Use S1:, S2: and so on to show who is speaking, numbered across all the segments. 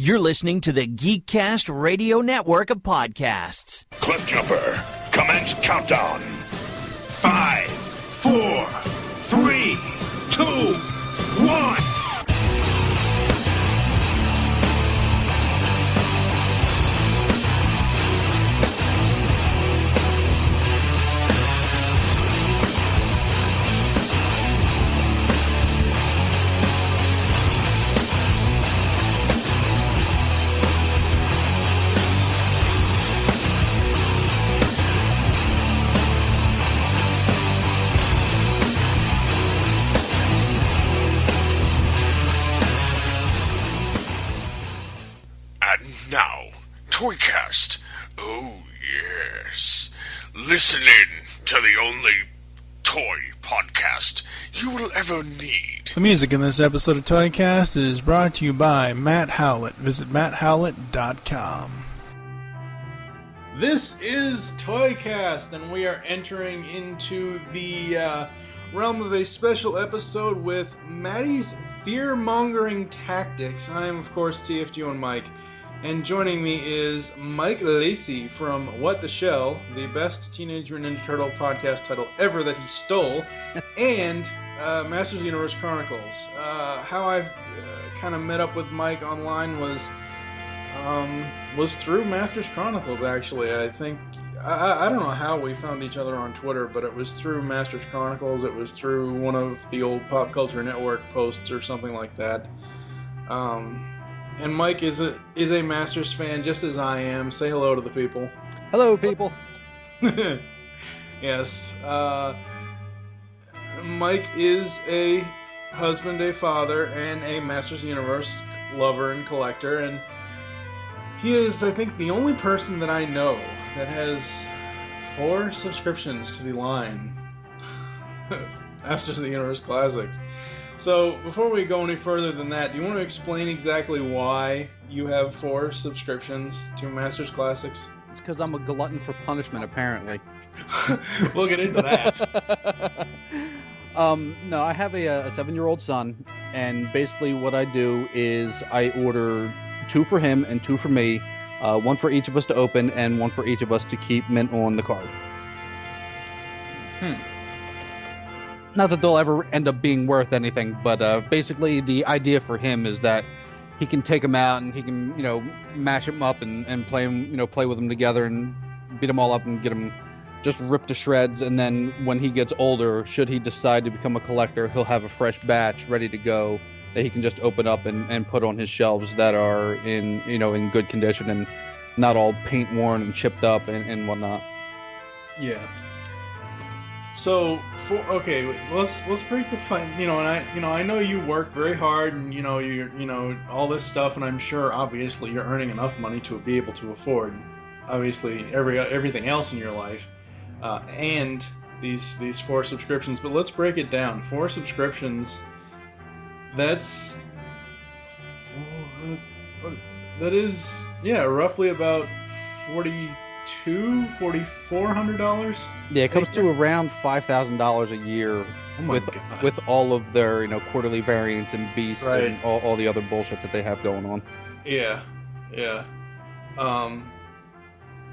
S1: You're listening to the GeekCast Radio Network of podcasts.
S2: Cliffjumper, commence countdown. 5, 4, 3, 2, 1. Now, ToyCast. Oh, yes. Listen in to the only toy podcast you will ever need.
S3: The music in this episode of ToyCast is brought to you by Matt Howlett. Visit matthowlett.com. This is ToyCast, and we are entering into the realm of a special episode with Matty's fear-mongering tactics. I am, of course, TFG and Mike. And joining me is Mike Lacey from What the Shell, the best Teenage Mutant Ninja Turtle podcast title ever that he stole, and Masters of the Universe Chronicles. How I've kind of met up with Mike online was through Masters Chronicles, actually. I think, I don't know how we found each other on Twitter, but it was through Masters Chronicles. It was through one of the old Pop Culture Network posts or something like that. And Mike is a Masters fan, just as I am. Say hello to the people.
S4: Hello, people.
S3: Yes. Mike is a husband, a father, and a Masters of the Universe lover and collector. And he is, I think, the only person that I know that has 4 subscriptions to the line. Masters of the Universe Classics. So, before we go any further than that, do you want to explain exactly why you have 4 subscriptions to Masters Classics?
S4: It's because I'm a glutton for punishment, apparently.
S3: We'll get into that.
S4: No, I have a 7-year-old son, and basically what I do is I order 2 for him and 2 for me, 1 for each of us to open and 1 for each of us to keep mint on the card. Not that they'll ever end up being worth anything, but basically the idea for him is that he can take them out and he can, mash them up and play them, play with them together and beat them all up and get them just ripped to shreds. And then when he gets older, should he decide to become a collector, he'll have a fresh batch ready to go that he can just open up and put on his shelves that are in good condition and not all paint worn and chipped up and whatnot.
S3: Yeah. So, let's break the fight. I know you work very hard, and you're all this stuff, and I'm sure, obviously, you're earning enough money to be able to afford, obviously, everything else in your life, and these 4 subscriptions. But let's break it down. 4 subscriptions. That is roughly about $4,400.
S4: Yeah, it comes to around $5,000 a year with all of their quarterly variants and beasts and all the other bullshit that they have going on.
S3: Yeah.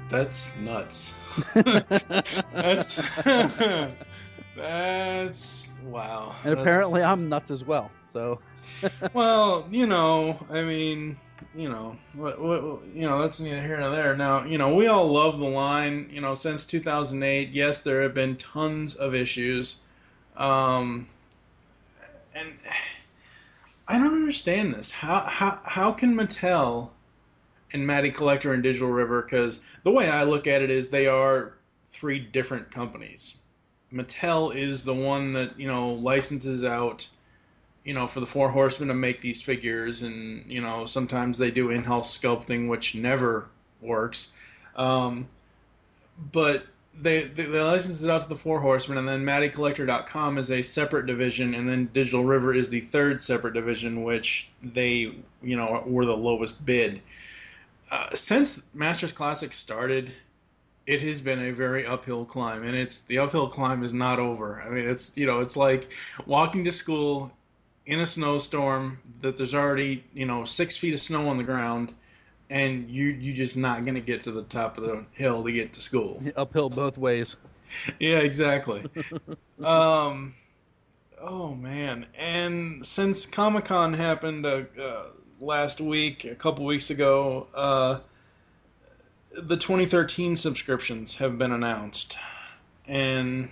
S3: That's nuts. That's wow.
S4: And apparently I'm nuts as well. So.
S3: Well, I mean. That's neither here nor there. Now, we all love the line, since 2008. Yes, there have been tons of issues. And I don't understand this. How can Mattel and Matty Collector and Digital River, because the way I look at it is they are 3 different companies. Mattel is the one that, licenses out for the 4 Horsemen to make these figures, and, sometimes they do in-house sculpting, which never works. But they license it out to the 4 Horsemen, and then MattyCollector.com is a separate division, and then Digital River is the 3rd separate division, which they, were the lowest bid. Since Masters Classic started, it has been a very uphill climb, and the uphill climb is not over. I mean, it's like walking to school in a snowstorm that there's already 6 feet of snow on the ground, and you just not gonna get to the top of the hill to get to school.
S4: Uphill both ways.
S3: Yeah, exactly. um, oh man, and since Comic-Con happened last week, a couple weeks ago, the 2013 subscriptions have been announced, and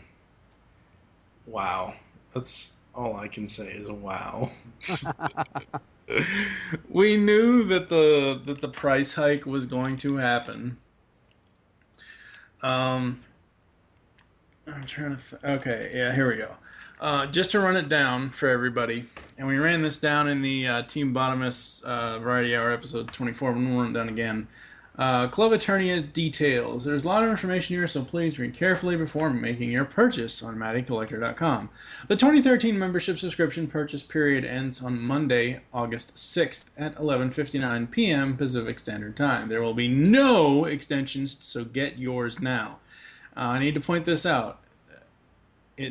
S3: wow, that's all I can say is wow. We knew that the price hike was going to happen. I'm trying to. Okay, yeah, here we go. Just to run it down for everybody, and we ran this down in the Team Bottomless Variety Hour episode 24. We'll run it down again. Club Eternia details. There's a lot of information here, so please read carefully before making your purchase on MattyCollector.com. The 2013 membership subscription purchase period ends on Monday, August 6th at 11:59 p.m. Pacific Standard Time. There will be no extensions, so get yours now. I need to point this out.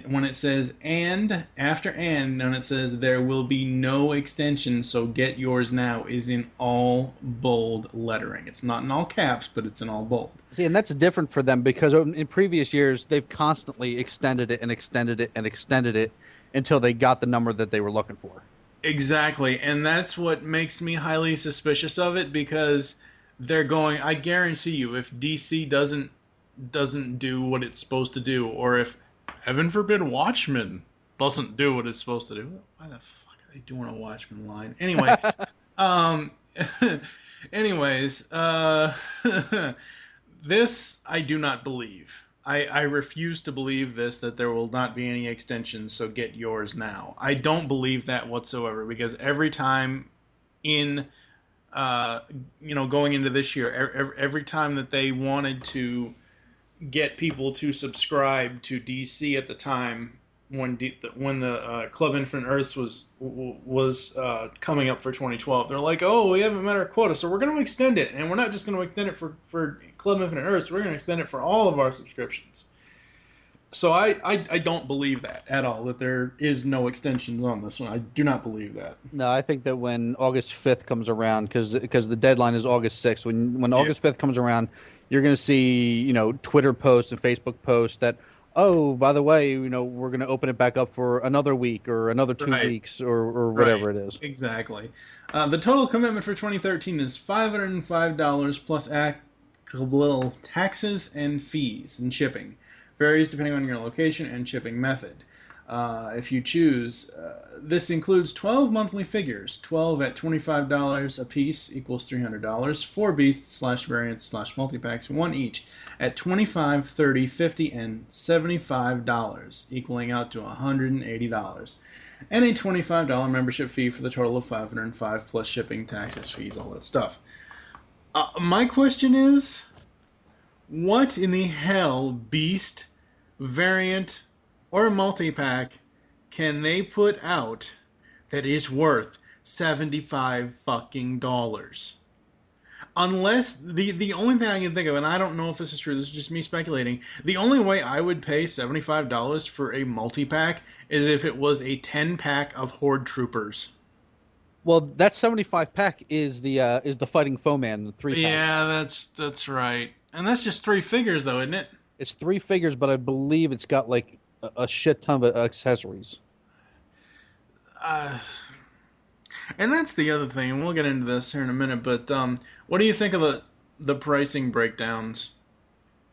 S3: When it says and, after and, when it says there will be no extension, so get yours now, is in all bold lettering. It's not in all caps, but it's in all bold.
S4: See, and that's different for them because in previous years, they've constantly extended it and extended it and extended it until they got the number that they were looking for.
S3: Exactly, and that's what makes me highly suspicious of it, because they're going, I guarantee you, if DC doesn't do what it's supposed to do, or if heaven forbid Watchmen doesn't do what it's supposed to do. Why the fuck are they doing a Watchmen line? Anyway, this I do not believe. I refuse to believe this, that there will not be any extensions, so get yours now. I don't believe that whatsoever, because every time in going into this year, every time that they wanted to get people to subscribe to DC at the time when the Club Infinite Earths was coming up for 2012, they're like, oh, we haven't met our quota, so we're going to extend it, and we're not just going to extend it for Club Infinite Earths, we're going to extend it for all of our subscriptions. So I don't believe that at all, that there is no extensions on this one. I do not believe that.
S4: No, I think that when August 5th comes around, because the deadline is August 6th, when August 5th comes around, you're going to see, Twitter posts and Facebook posts that, oh, by the way, we're going to open it back up for another week or another 2 weeks or whatever it is.
S3: Exactly. The total commitment for 2013 is $505 plus applicable taxes and fees and shipping. Varies depending on your location and shipping method. If you choose, this includes 12 monthly figures, 12 at $25 a piece equals $300, 4 beasts / variants / multi-packs, 1 each at $25, $30, $50, and $75, equaling out to $180, and a $25 membership fee for the total of $505 plus shipping, taxes, fees, all that stuff. My question is, what in the hell beast, variant, or multi-pack can they put out that is worth $75 fucking dollars? Unless the only thing I can think of, and I don't know if this is true, this is just me speculating, the only way I would pay $75 for a multi-pack is if it was a 10-pack of Horde Troopers.
S4: Well, that 75 pack is the Fighting Foeman, the 3-pack.
S3: Yeah, that's right. And that's just 3 figures, though, isn't it?
S4: It's 3 figures, but I believe it's got like a shit ton of accessories.
S3: And that's the other thing, and we'll get into this here in a minute, but what do you think of the pricing breakdowns?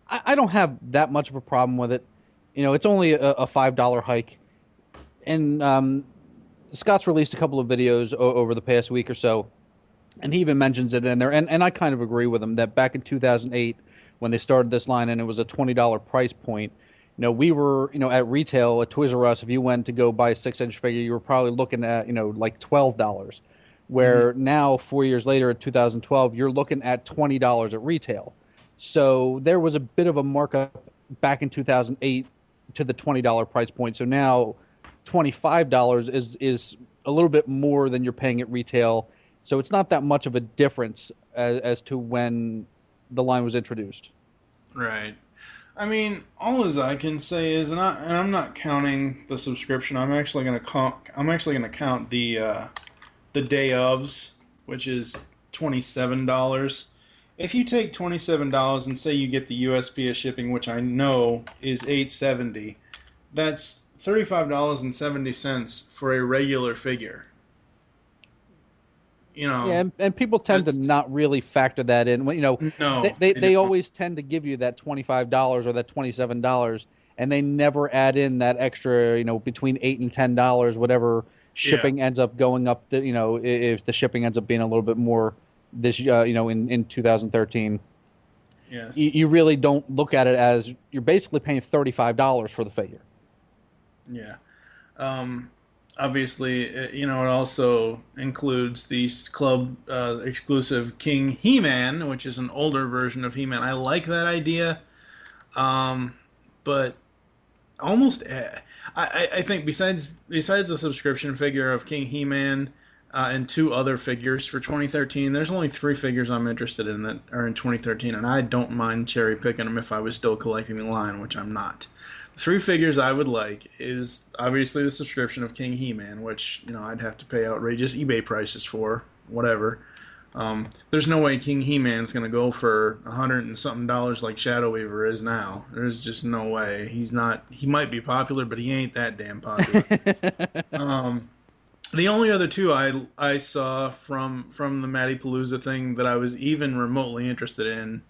S4: I don't have that much of a problem with it. It's only a $5 hike. And Scott's released a couple of videos over the past week or so, and he even mentions it in there, and I kind of agree with him that back in 2008, when they started this line and it was a $20 price point, we were, at retail at Toys R Us, if you went to go buy a 6-inch figure, you were probably looking at, like $12. Where now, 4 years later, at 2012, you're looking at $20 at retail. So there was a bit of a markup back in 2008 to the $20 price point. So now $25 is a little bit more than you're paying at retail. So it's not that much of a difference as to when the line was introduced.
S3: Right. I mean, all as I can say is, and I'm not counting the subscription. I'm actually gonna count the day ofs, which is $27. If you take $27 and say you get the USPS shipping, which I know is $8.70, that's $35.70 for a regular figure. You
S4: Yeah,
S3: know,
S4: and people tend to
S3: that's
S4: not really factor that in. When
S3: no,
S4: they
S3: don't.
S4: always tend to give you that $25 or that $27, and they never add in that extra, between $8 and $10, whatever
S3: Yeah,
S4: shipping ends up going up. If the shipping ends up being a little bit more this, in 2013,
S3: yes,
S4: you really don't look at it as you're basically paying $35 for the figure.
S3: yeah. Um, Obviously, it also includes the club exclusive King He-Man, which is an older version of He-Man. I like that idea, um, but almost I think besides the subscription figure of King He-Man and two other figures for 2013, there's only three figures I'm interested in that are in 2013, and I don't mind cherry picking them if I was still collecting the line, which I'm not. The three figures I would like is obviously the subscription of King He-Man, which I'd have to pay outrageous eBay prices for, whatever. There's no way King He-Man's gonna go for $100 and something like Shadow Weaver is now. There's just no way. He's not. He might be popular, but he ain't that damn popular. Um, the only other two I saw from the Matty Palooza thing that I was even remotely interested in,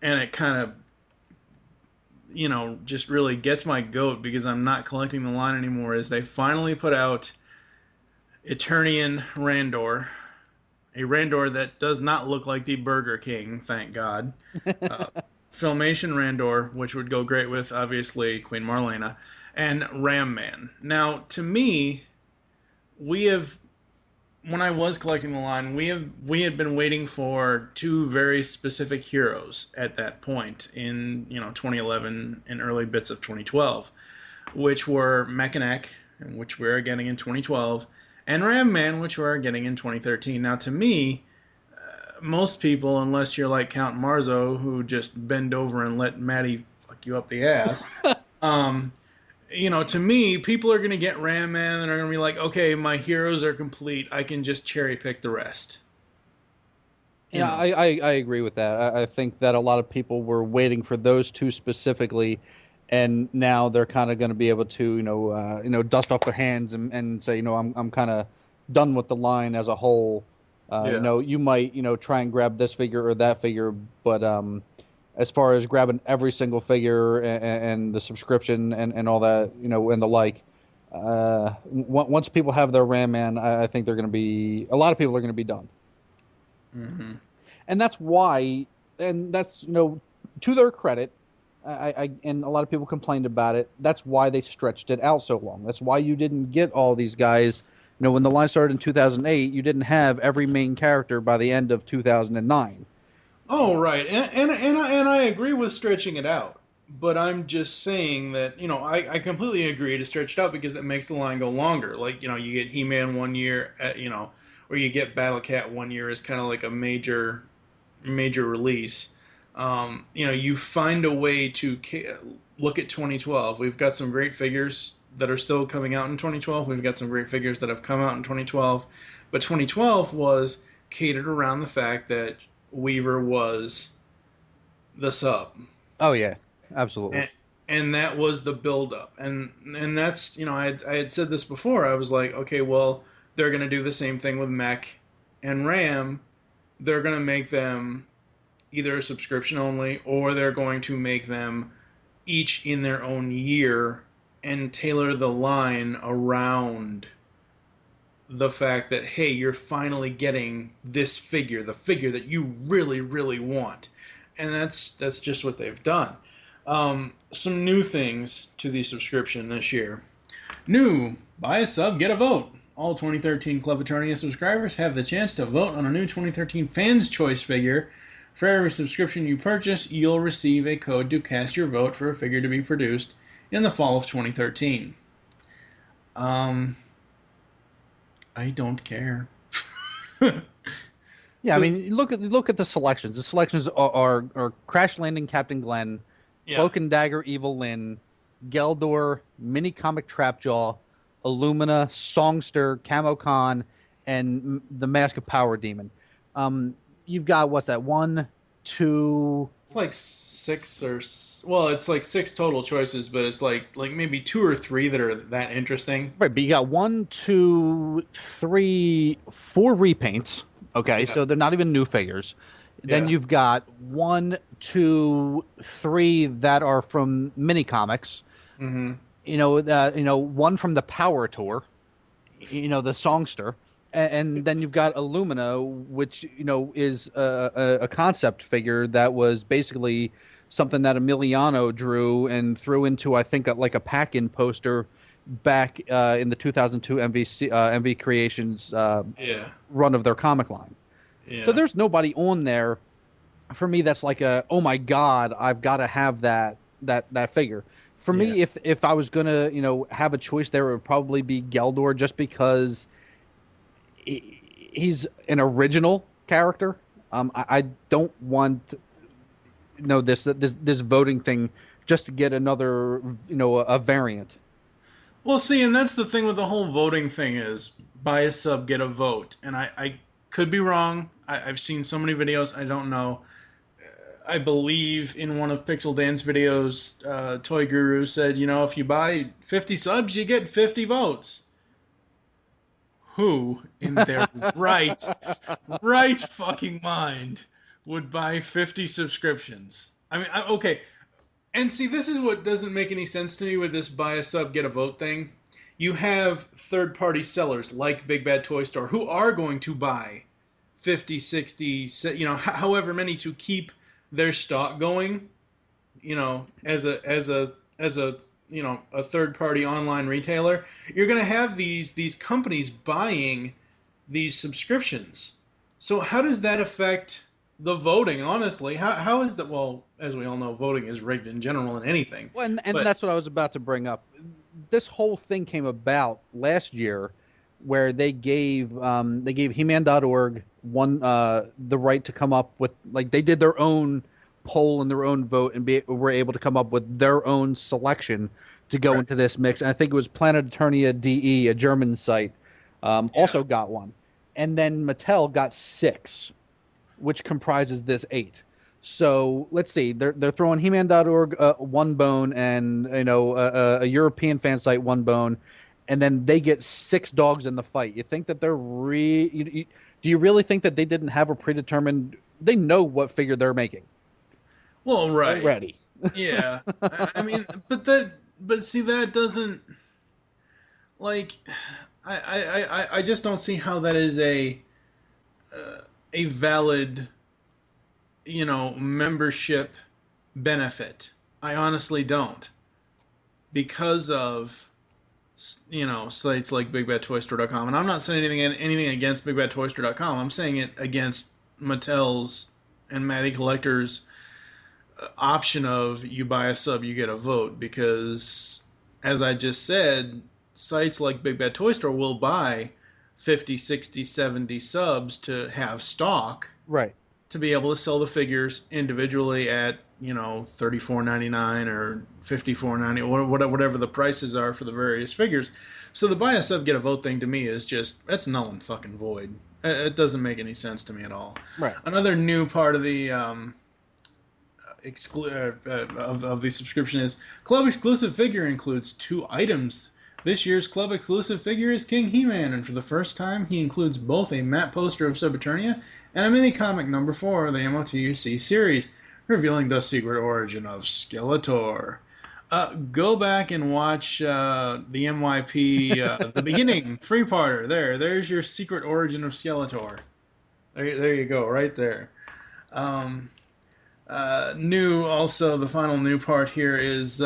S3: and it kind of just really gets my goat because I'm not collecting the line anymore. Is they finally put out Eternian Randor, a Randor that does not look like the Burger King, thank God. Uh, Filmation Randor, which would go great with, obviously, Queen Marlena, and Ram Man. Now, to me, we have, when I was collecting the line, we had been waiting for two very specific heroes at that point in 2011 and early bits of 2012, which were Mechanic, which we're getting in 2012, and Ram Man, which we're getting in 2013. Now, to me, most people, unless you're like Count Marzo, who just bend over and let Matty fuck you up the ass, to me, people are going to get Ram Man and are going to be like, okay, my heroes are complete. I can just cherry pick the rest.
S4: Yeah, I agree with that. I think that a lot of people were waiting for those two specifically, and now they're kind of going to be able to, dust off their hands and say, I'm kind of done with the line as a whole.
S3: Yeah.
S4: You might, try and grab this figure or that figure, but as far as grabbing every single figure and the subscription and all that, and the like, once people have their Ram Man, I think they're going to be, a lot of people are going to be done.
S3: Mm-hmm.
S4: And that's why, and that's, to their credit, and a lot of people complained about it. That's why they stretched it out so long. That's why you didn't get all these guys. When the line started in 2008, you didn't have every main character by the end of 2009.
S3: Oh, right, and I agree with stretching it out. But I'm just saying that I completely agree to stretch it out because it makes the line go longer. Like you get He-Man one year, or you get Battle Cat one year as kind of like a major release. You find a way to look at 2012. We've got some great figures that are still coming out in 2012. We've got some great figures that have come out in 2012. But 2012 was catered around the fact that Weaver was the sub.
S4: Oh yeah, absolutely.
S3: And that was the build-up. And that's, I had said this before. I was like, okay, well, they're going to do the same thing with Mech and Ram. They're going to make them either subscription only, or they're going to make them each in their own year and tailor the line around the fact that, hey, you're finally getting this figure, the figure that you really, really want. And that's just what they've done. Some new things to the subscription this year. New, buy a sub, get a vote. All 2013 Club Eternia subscribers have the chance to vote on a new 2013 Fans Choice figure. For every subscription you purchase, you'll receive a code to cast your vote for a figure to be produced in the fall of 2013. I don't care.
S4: Yeah, I mean, look at the selections. The selections are Crash Landing Captain Glenn Cloak and Dagger Evil Lyn, Geldor, Mini Comic Trapjaw, Illumina, Songster, Camo Khan, and the Mask of Power Demon. You've got, what's that, 1, 2...
S3: It's like 6 well, it's like 6 total choices, but it's like maybe 2 or 3 that are that interesting.
S4: Right, but you got 1, 2, 3, 4 repaints. Okay, so they're not even new figures. Then you've got 1, 2, 3 that are from mini comics.
S3: Mm-hmm.
S4: 1 from the Power Tour. The Songster. And then you've got Illumina, which is a concept figure that was basically something that Emiliano drew and threw into, I think, like a pack-in poster back in the 2002 MV Creations run of their comic line. Yeah. So there's nobody on there for me that's like oh my god, I've got to have that figure. For me, if I was gonna have a choice there, it would probably be Geldor, just because he's an original character. I don't want this voting thing just to get another a variant.
S3: Well, see, and that's the thing with the whole voting thing is buy a sub, get a vote. And I could be wrong. I've seen so many videos, I don't know. I believe in one of Pixel Dan's videos, Toy Guru said, if you buy 50 subs, you get 50 votes. Who in their right fucking mind would buy 50 subscriptions? I mean, okay. And see, this is what doesn't make any sense to me with this buy a sub, get a vote thing. You have third-party sellers like Big Bad Toy Store who are going to buy 50, 60, however many to keep their stock going, as a third-party online retailer. You're going to have these companies buying these subscriptions. So how does that affect the voting, honestly? How is that? Well, as we all know, voting is rigged in general in anything.
S4: Well, and that's what I was about to bring up. This whole thing came about last year, where they gave He-Man.org the right to come up with, like, they did their own poll and their own vote and were able to come up with their own selection to go into this mix. And I think it was Planet Eternia DE, a German site, also got one. And then Mattel got 6, which comprises this 8. So let's see, they're throwing He-Man.org one bone, and a European fan site one bone, and then they get 6 dogs in the fight. You think that they're do you really think that they didn't have a predetermined? They know what figure they're making.
S3: Well, right,
S4: already.
S3: Yeah, I mean, but see, that doesn't, like, I just don't see how that is a valid, membership benefit. I honestly don't, because of sites like BigBadToyStore.com, and I'm not saying anything against BigBadToyStore.com. I'm saying it against Mattel's and Matty Collector's option of you buy a sub, you get a vote, because, as I just said, sites like Big Bad Toy Store will buy 50, 60, 70 subs to have stock.
S4: Right.
S3: To be able to sell the figures individually at, $34.99 or $54.90, or whatever the prices are for the various figures. So the buy a sub, get a vote thing to me is just, that's null and fucking void. It doesn't make any sense to me at all.
S4: Right.
S3: Another new part of the of the subscription is club exclusive figure includes 2 items. This year's club exclusive figure is King He-Man, and for the first time he includes both a matte poster of Subeternia and a mini comic number 4 of the MOTUC series, revealing the secret origin of Skeletor. Go back and watch the MYP, the beginning, three-parter. There's your secret origin of Skeletor. There you go, right there. New, also, the final new part here is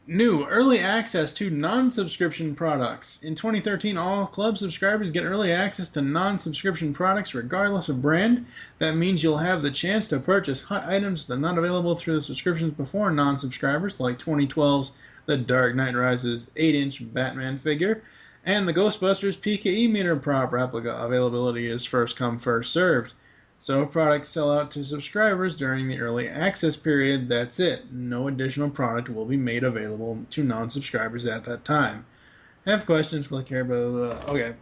S3: new early access to non-subscription products. In 2013, all club subscribers get early access to non-subscription products regardless of brand. That means you'll have the chance to purchase hot items that are not available through the subscriptions before non-subscribers, like 2012's The Dark Knight Rises 8-inch Batman figure, and the Ghostbusters PKE meter prop replica. Availability is first come, first served. So if products sell out to subscribers during the early access period, that's it. No additional product will be made available to non-subscribers at that time. Have questions, click here, blah, blah, blah. Okay.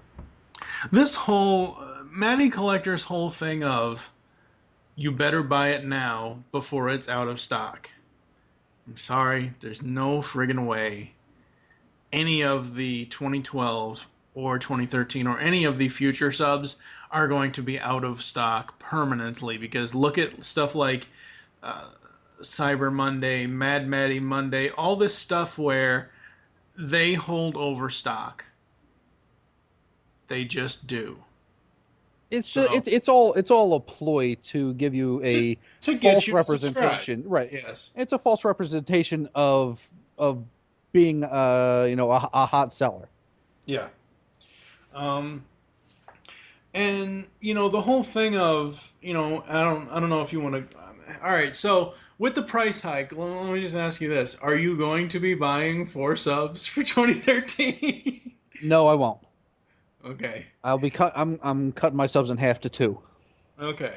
S3: This whole Matty Collector's whole thing of you better buy it now before it's out of stock. I'm sorry, there's no friggin' way any of the 2012 or 2013 or any of the future subs are going to be out of stock permanently, because look at stuff like Cyber Monday, Mad Matty Monday, all this stuff where they hold over stock. They just do.
S4: It's all a ploy to give you a
S3: to get
S4: false
S3: you
S4: representation, right?
S3: Yes,
S4: it's a false representation of being a hot seller.
S3: Yeah. And the whole thing of I don't know if you want to. All right, so with the price hike, let me just ask you this: are you going to be buying 4 subs for 2013?
S4: No, I won't.
S3: Okay.
S4: I'll be I'm cutting my subs in half to 2.
S3: Okay.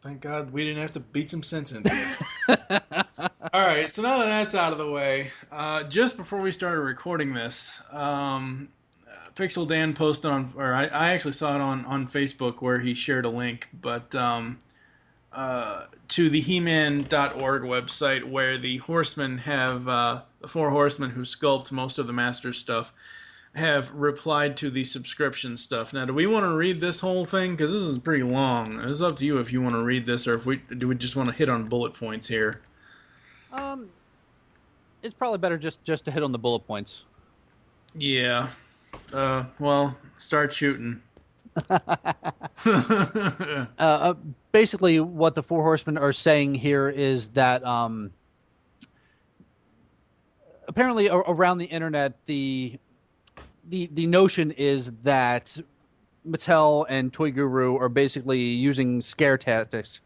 S3: Thank God we didn't have to beat some sense into it. All right, so now that that's out of the way, just before we started recording this, Pixel Dan posted I actually saw it on Facebook where he shared a link, but to the He-Man.org website where the Horsemen have, the 4 Horsemen who sculpt most of the Master stuff, have replied to the subscription stuff. Now, do we want to read this whole thing? Because this is pretty long. It's up to you if you want to read this, or do we just want to hit on bullet points here?
S4: It's probably better just to hit on the bullet points.
S3: Yeah. Well, start shooting.
S4: Basically, what the 4 Horsemen are saying here is that apparently around the internet, the notion is that Mattel and Toy Guru are basically using scare tactics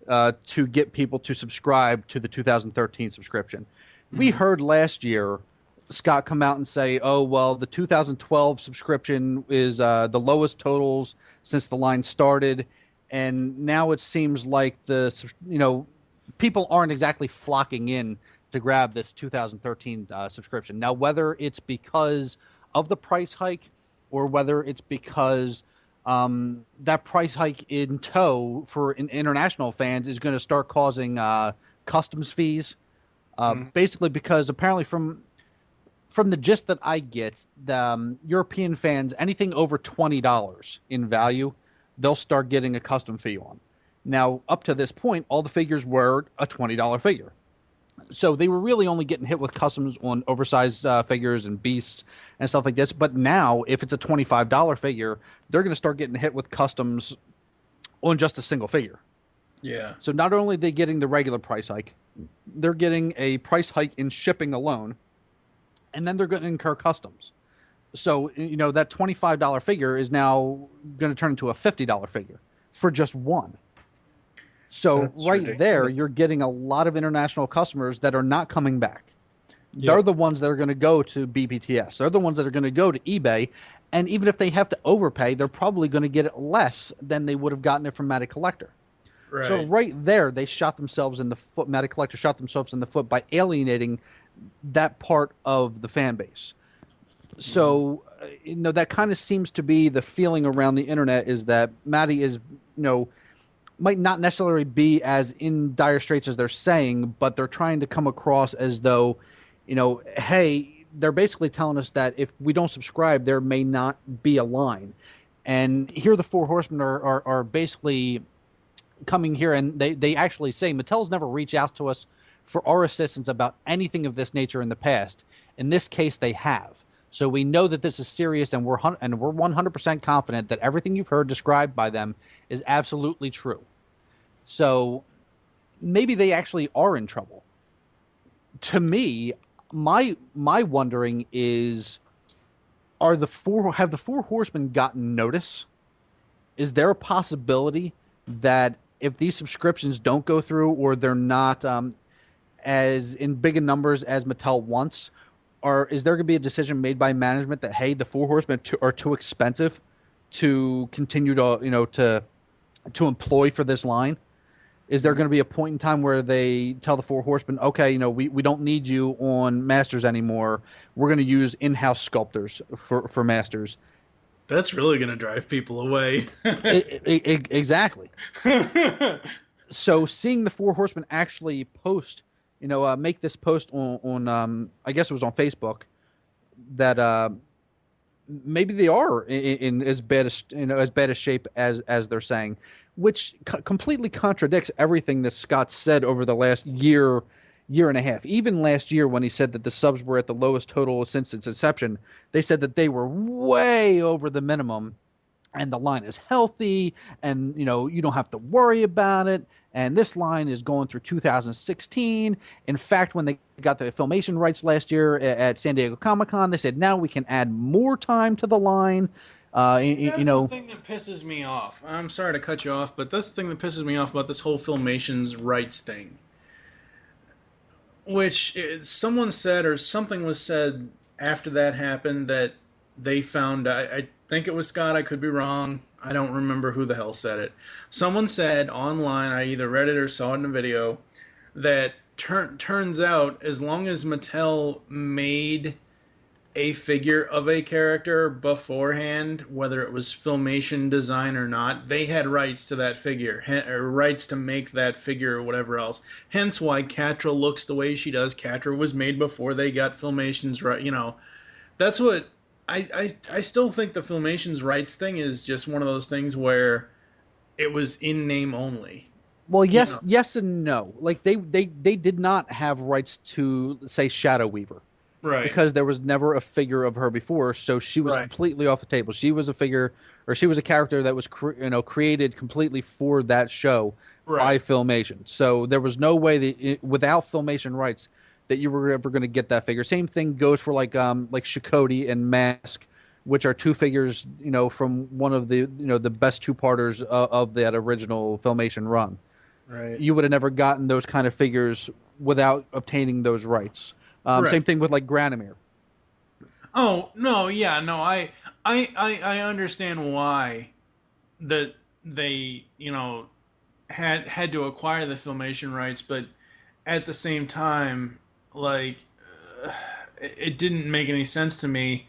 S4: to get people to subscribe to the 2013 subscription. Mm-hmm. We heard last year Scott come out and say, oh, well, the 2012 subscription is the lowest totals since the line started, and now it seems like people aren't exactly flocking in to grab this 2013 subscription. Now, whether it's because of the price hike or whether it's because that price hike in tow for international fans is going to start causing customs fees. Basically, because apparently from the gist that I get, the European fans, anything over $20 in value, they'll start getting a custom fee on. Now, up to this point, all the figures were a $20 figure. So they were really only getting hit with customs on oversized figures and beasts and stuff like this. But now, if it's a $25 figure, they're going to start getting hit with customs on just a single figure.
S3: Yeah. So
S4: not only are they getting the regular price hike, they're getting a price hike in shipping alone, and then they're going to incur customs. So, that $25 figure is now going to turn into a $50 figure for just one. So that's right ridiculous. There, you're getting a lot of international customers that are not coming back. Yep. They're the ones that are going to go to BBTS. They're the ones that are going to go to eBay. And even if they have to overpay, they're probably going to get it less than they would have gotten it from Matty Collector. Right. So right there, they shot themselves in the foot. Matty Collector shot themselves in the foot by alienating that part of the fan base. So, that kind of seems to be the feeling around the internet, is that Matty is, might not necessarily be as in dire straits as they're saying, but they're trying to come across as though, hey, they're basically telling us that if we don't subscribe, there may not be a line. And here the 4 Horsemen are basically coming here, and they actually say, Mattel's never reached out to us for our assistance about anything of this nature in the past. In this case, they have. So we know that this is serious, and we're 100% confident that everything you've heard described by them is absolutely true. So maybe they actually are in trouble. To me, my wondering is, have the 4 Horsemen gotten notice? Is there a possibility that if these subscriptions don't go through, or they're not as in big in numbers as Mattel wants, or is there going to be a decision made by management that, hey, the 4 Horsemen are too expensive to continue to to employ for this line? Is there going to be a point in time where they tell the Four Horsemen, okay, we don't need you on Masters anymore. We're going to use in-house sculptors for Masters.
S3: That's really going to drive people away.
S4: Exactly. So seeing the Four Horsemen actually post, make this post on I guess it was on Facebook, that maybe they are in as bad as shape as they're saying, which completely contradicts everything that Scott said over the last year and a half. Even last year when he said that the subs were at the lowest total since its inception, they said that they were way over the minimum and the line is healthy and you don't have to worry about it, and this line is going through 2016. In fact, when they got the Filmation rights last year at San Diego Comic-Con, they said now we can add more time to the line.
S3: That's the thing that pisses me off. I'm sorry to cut you off, but that's the thing that pisses me off about this whole Filmation's rights thing. Which someone said, or something was said after that happened, that they found, I think it was Scott, I could be wrong, I don't remember who the hell said it. Someone said online, I either read it or saw it in a video, that turns out as long as Mattel made a figure of a character beforehand, whether it was Filmation design or not, they had rights to that figure, or rights to make that figure or whatever else. Hence why Catra looks the way she does. Catra was made before they got Filmation's right. That's what I still think the Filmation's rights thing is just one of those things where it was in name only.
S4: Well, yes and no. Like they did not have rights to, say, Shadow Weaver.
S3: Right.
S4: Because there was never a figure of her before, so she was completely off the table. She was a figure, or she was a character that was created completely for that show by Filmation. So there was no way that without Filmation rights that you were ever going to get that figure. Same thing goes for like Shakoti and Mask, which are two figures from one of the the best two-parters of that original Filmation run.
S3: Right.
S4: You would have never gotten those kind of figures without obtaining those rights. Same thing with like Granomir.
S3: Oh no, yeah, no, I understand why that they had to acquire the Filmation rights, but at the same time, like it didn't make any sense to me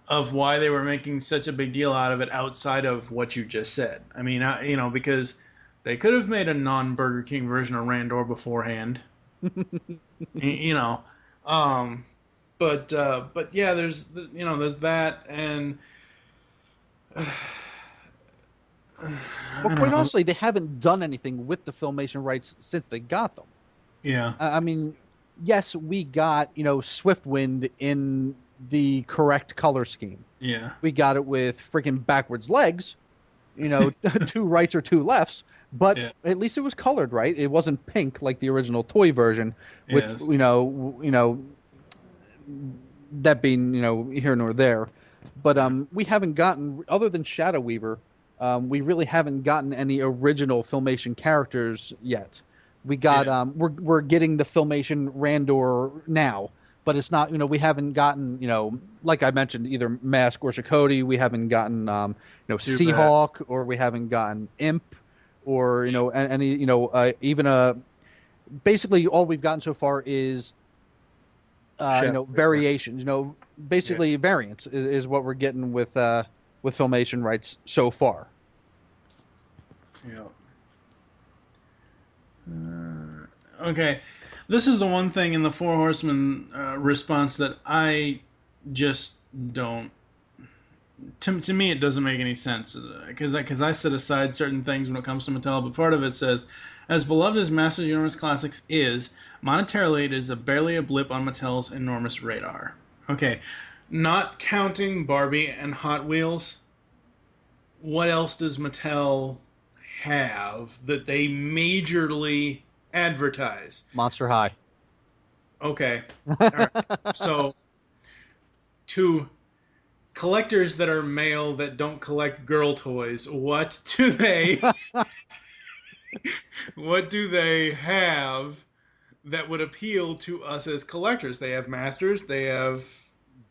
S3: of why they were making such a big deal out of it outside of what you just said. I mean, because they could have made a non-Burger King version of Randor beforehand. But yeah, there's there's that, and
S4: well, quite honestly, they haven't done anything with the Filmation rights since they got them.
S3: Yeah,
S4: I mean, yes, we got Swiftwind in the correct color scheme.
S3: Yeah,
S4: we got it with freaking backwards legs, two rights or two lefts. But at least it was colored right. It wasn't pink like the original toy version. With that being here nor there. But we haven't gotten, other than Shadow Weaver, we really haven't gotten any original Filmation characters yet. We got we're getting the Filmation Randor now, but it's not we haven't gotten like I mentioned, either Mask or Shakoti. We haven't gotten Seahawk, or we haven't gotten Imp. Or any even basically all we've gotten so far is variations. Basically variants is what we're getting with Filmation rights so far.
S3: Yeah. Okay, this is the one thing in the Four Horsemen response that I just don't. To me, it doesn't make any sense because I set aside certain things when it comes to Mattel, but part of it says, as beloved as Masters of the Universe Classics is, monetarily it is barely a blip on Mattel's enormous radar. Okay, not counting Barbie and Hot Wheels, what else does Mattel have that they majorly advertise?
S4: Monster High.
S3: Okay, all right. So, to collectors that are male that don't collect girl toys, what do they have that would appeal to us as collectors? They have Masters, they have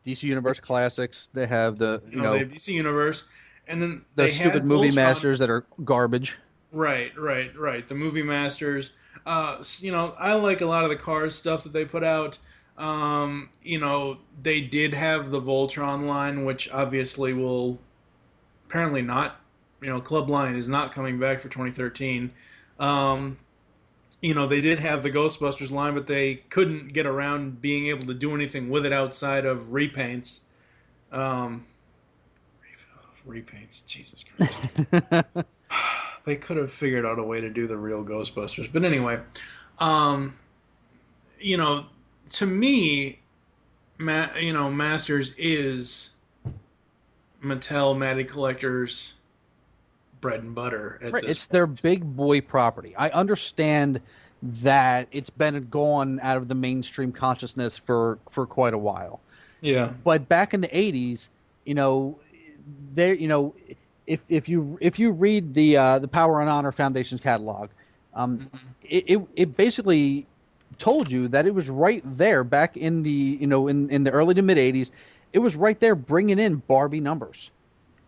S4: DC Universe Classics, they have the
S3: they have DC Universe, and then
S4: the
S3: they
S4: stupid
S3: had
S4: movie
S3: Voltron.
S4: Masters that are garbage.
S3: Right. The Movie Masters. I like a lot of the Cars stuff that they put out. They did have the Voltron line, which obviously will apparently not. Club line is not coming back for 2013. They did have the Ghostbusters line, but they couldn't get around being able to do anything with it outside of repaints. Repaints, Jesus Christ. They could have figured out a way to do the real Ghostbusters. But anyway, to me, Masters is Mattel Matty Collectors' bread and butter at this
S4: It's
S3: point.
S4: their big boy property. I understand that it's been gone out of the mainstream consciousness for quite a while.
S3: Yeah.
S4: But back in the 80s, if you read the Power and Honor Foundation's catalog, it basically told you that it was right there back in the in the early to mid 80s. It was right there bringing in Barbie numbers.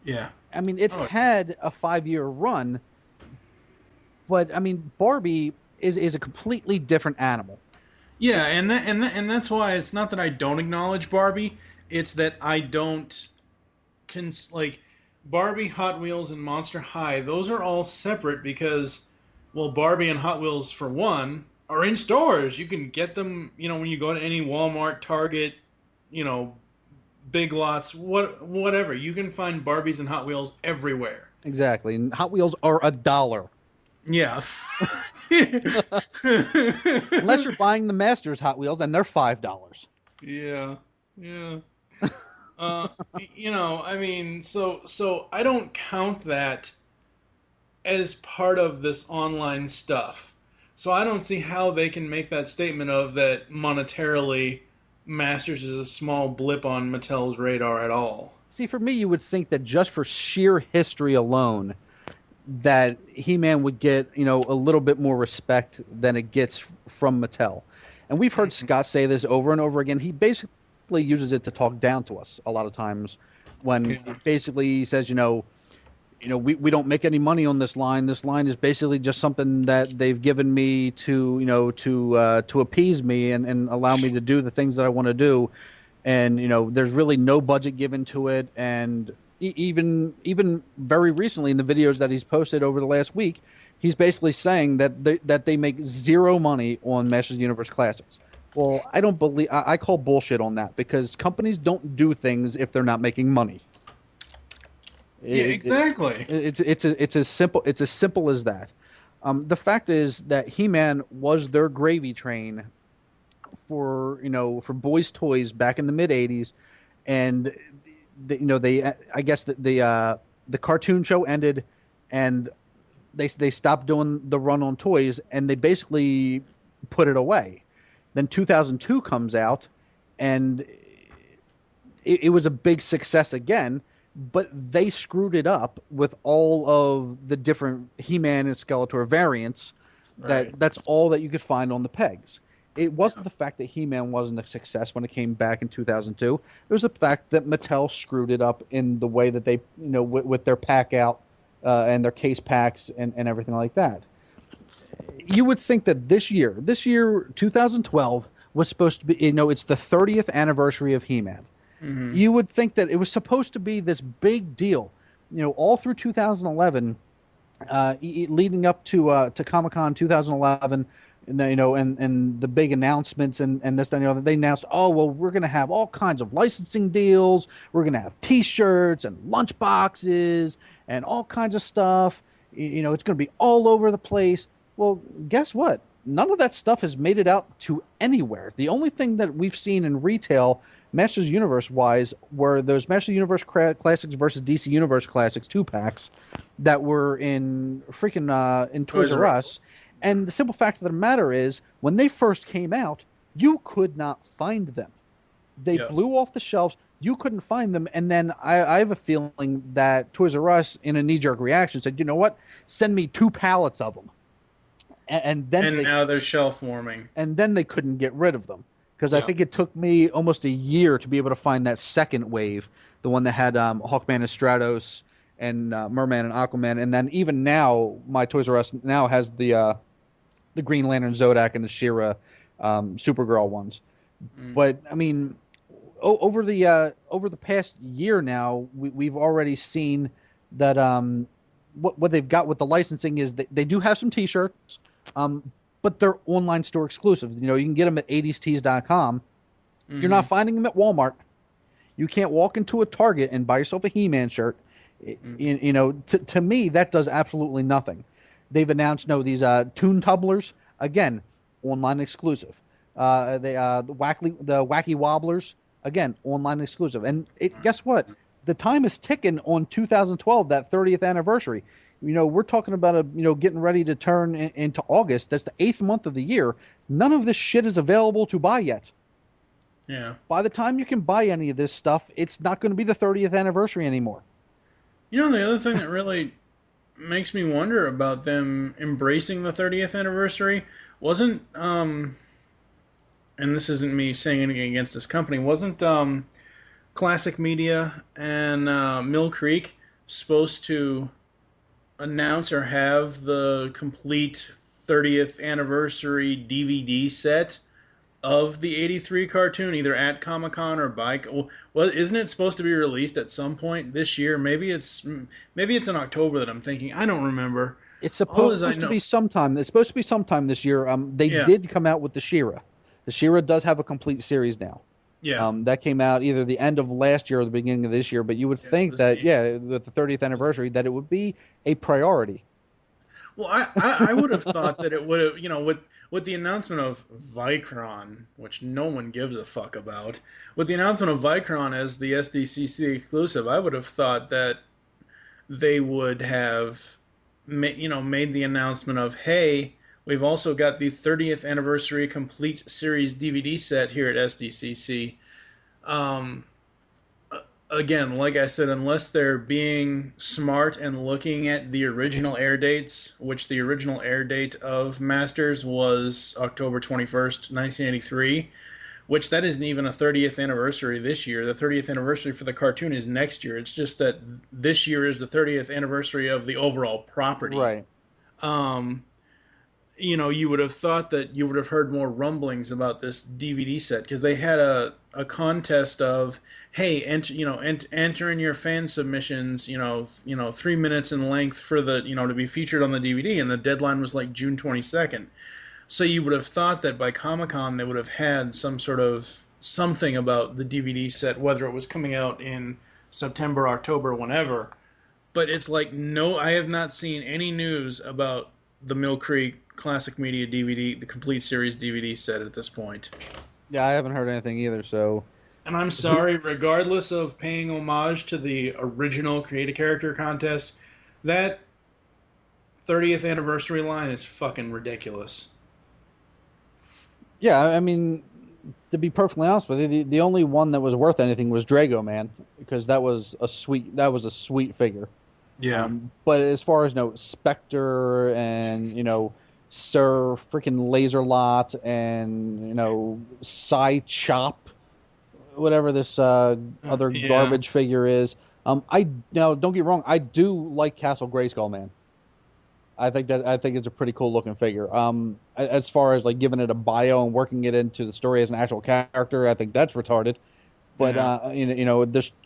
S3: Yeah.
S4: I mean, it had a 5-year run, but I mean, Barbie is a completely different animal.
S3: Yeah, and that's why it's not that I don't acknowledge Barbie. It's that I don't Barbie, Hot Wheels, and Monster High. Those are all separate because, well, Barbie and Hot Wheels for one are in stores. You can get them, when you go to any Walmart, Target, Big Lots, whatever. You can find Barbies and Hot Wheels everywhere.
S4: Exactly, and Hot Wheels are $1.
S3: Yeah.
S4: Unless you're buying the Masters Hot Wheels, and they're $5.
S3: Yeah. So I don't count that as part of this online stuff. So I don't see how they can make that statement of that monetarily Masters is a small blip on Mattel's radar at all.
S4: See, for me, you would think that just for sheer history alone, that He-Man would get, a little bit more respect than it gets from Mattel. And we've heard Scott say this over and over again. He basically uses it to talk down to us a lot of times when basically he says, we don't make any money on this line. This line is basically just something that they've given me to, to appease me and allow me to do the things that I want to do. And, there's really no budget given to it. And even very recently in the videos that he's posted over the last week, he's basically saying that they make zero money on Masters of the Universe Classics. Well, I don't believe. I call bullshit on that because companies don't do things if they're not making money.
S3: Yeah, exactly.
S4: It's as simple as that. The fact is that He-Man was their gravy train for boys' toys back in the mid '80s, and I guess the cartoon show ended, and they stopped doing the run on toys, and they basically put it away. Then 2002 comes out, and it was a big success again, but they screwed it up with all of the different He-Man and Skeletor variants.
S3: Right.
S4: That's all that you could find on the pegs. It wasn't the fact that He-Man wasn't a success when it came back in 2002. It was the fact that Mattel screwed it up in the way that they, with their pack out and their case packs and everything like that. You would think that this year, 2012, was supposed to be, it's the 30th anniversary of He-Man. Mm-hmm. You would think that it was supposed to be this big deal, all through 2011, leading up to Comic-Con 2011, and the big announcements and this, then, they announced, oh, well, we're going to have all kinds of licensing deals. We're going to have T-shirts and lunch boxes and all kinds of stuff. It's going to be all over the place. Well, guess what? None of that stuff has made it out to anywhere. The only thing that we've seen in retail, Masters Universe-wise, were those Masters Universe Classics versus DC Universe Classics 2-packs that were in freaking in Toys R Us. And the simple fact of the matter is, when they first came out, you could not find them. They blew off the shelves. You couldn't find them. And then I have a feeling that Toys R Us, in a knee-jerk reaction, said, you know what? Send me 2 pallets of them. And
S3: now they're shelf warming.
S4: And then they couldn't get rid of them. Because I think it took me almost a year to be able to find that second wave, the one that had Hawkman and Stratos and Merman and Aquaman, and then even now, my Toys R Us now has the Green Lantern, Zodak, and the She-Ra Supergirl ones. But I mean, over the past year now, we've already seen that what they've got with the licensing is they do have some T-shirts, but they're online store exclusive. You know, you can get them at 80stees.com. You're not finding them at Walmart. You can't walk into a Target and buy yourself a He-Man shirt. You know, to me, that does absolutely nothing. They've announced these Toon Tumblers, again, online exclusive. The Wacky Wobblers, again, online exclusive. And guess what? The time is ticking on 2012, that 30th anniversary. You know, we're talking about getting ready to turn into August. That's the 8th month of the year. None of this shit is available to buy yet.
S3: Yeah.
S4: By the time you can buy any of this stuff, it's not going to be the 30th anniversary anymore.
S3: You know, the other thing that really makes me wonder about them embracing the 30th anniversary wasn't, and this isn't me saying anything against this company, wasn't Classic Media and Mill Creek supposed to announce or have the complete 30th anniversary DVD set of the 83 cartoon, either at Comic-Con or by... Well, isn't it supposed to be released at some point this year? Maybe it's in October that I'm thinking. I don't remember.
S4: It's supposed to be sometime. It's supposed to be sometime this year. They did come out with the She-Ra. The She-Ra does have a complete series now.
S3: Yeah.
S4: That came out either the end of last year or the beginning of this year, but you would think that, with the 30th anniversary, that it would be a priority.
S3: Well, I would have thought that it would have, with the announcement of Vicron, which no one gives a fuck about, with the announcement of Vicron as the SDCC exclusive, I would have thought that they would have made the announcement of, hey, we've also got the 30th anniversary complete series DVD set here at SDCC. Again, like I said, unless they're being smart and looking at the original air dates, which the original air date of Masters was October 21st, 1983, which that isn't even a 30th anniversary this year. The 30th anniversary for the cartoon is next year. It's just that this year is the 30th anniversary of the overall property.
S4: Right.
S3: You would have thought that you would have heard more rumblings about this DVD set, because they had a contest of, hey, enter in your fan submissions, 3 minutes in length for the, to be featured on the DVD, and the deadline was like June 22nd. So you would have thought that by Comic-Con they would have had some sort of something about the DVD set, whether it was coming out in September, October, whenever. But it's like, no, I have not seen any news about the Mill Creek Classic Media DVD, the complete series DVD set at this point.
S4: Yeah, I haven't heard anything either, so...
S3: And I'm sorry, regardless of paying homage to the original Create a Character contest, that 30th anniversary line is fucking ridiculous.
S4: Yeah, I mean, to be perfectly honest with you, the only one that was worth anything was Drago Man, because that was a sweet figure.
S3: Yeah.
S4: But as far as Spectre and Sir freaking Laserlot and Psy Chop, whatever this other garbage figure is. Don't get me wrong, I do like Castle Grayskull Man. I think it's a pretty cool looking figure. As far as like giving it a bio and working it into the story as an actual character, I think that's retarded. But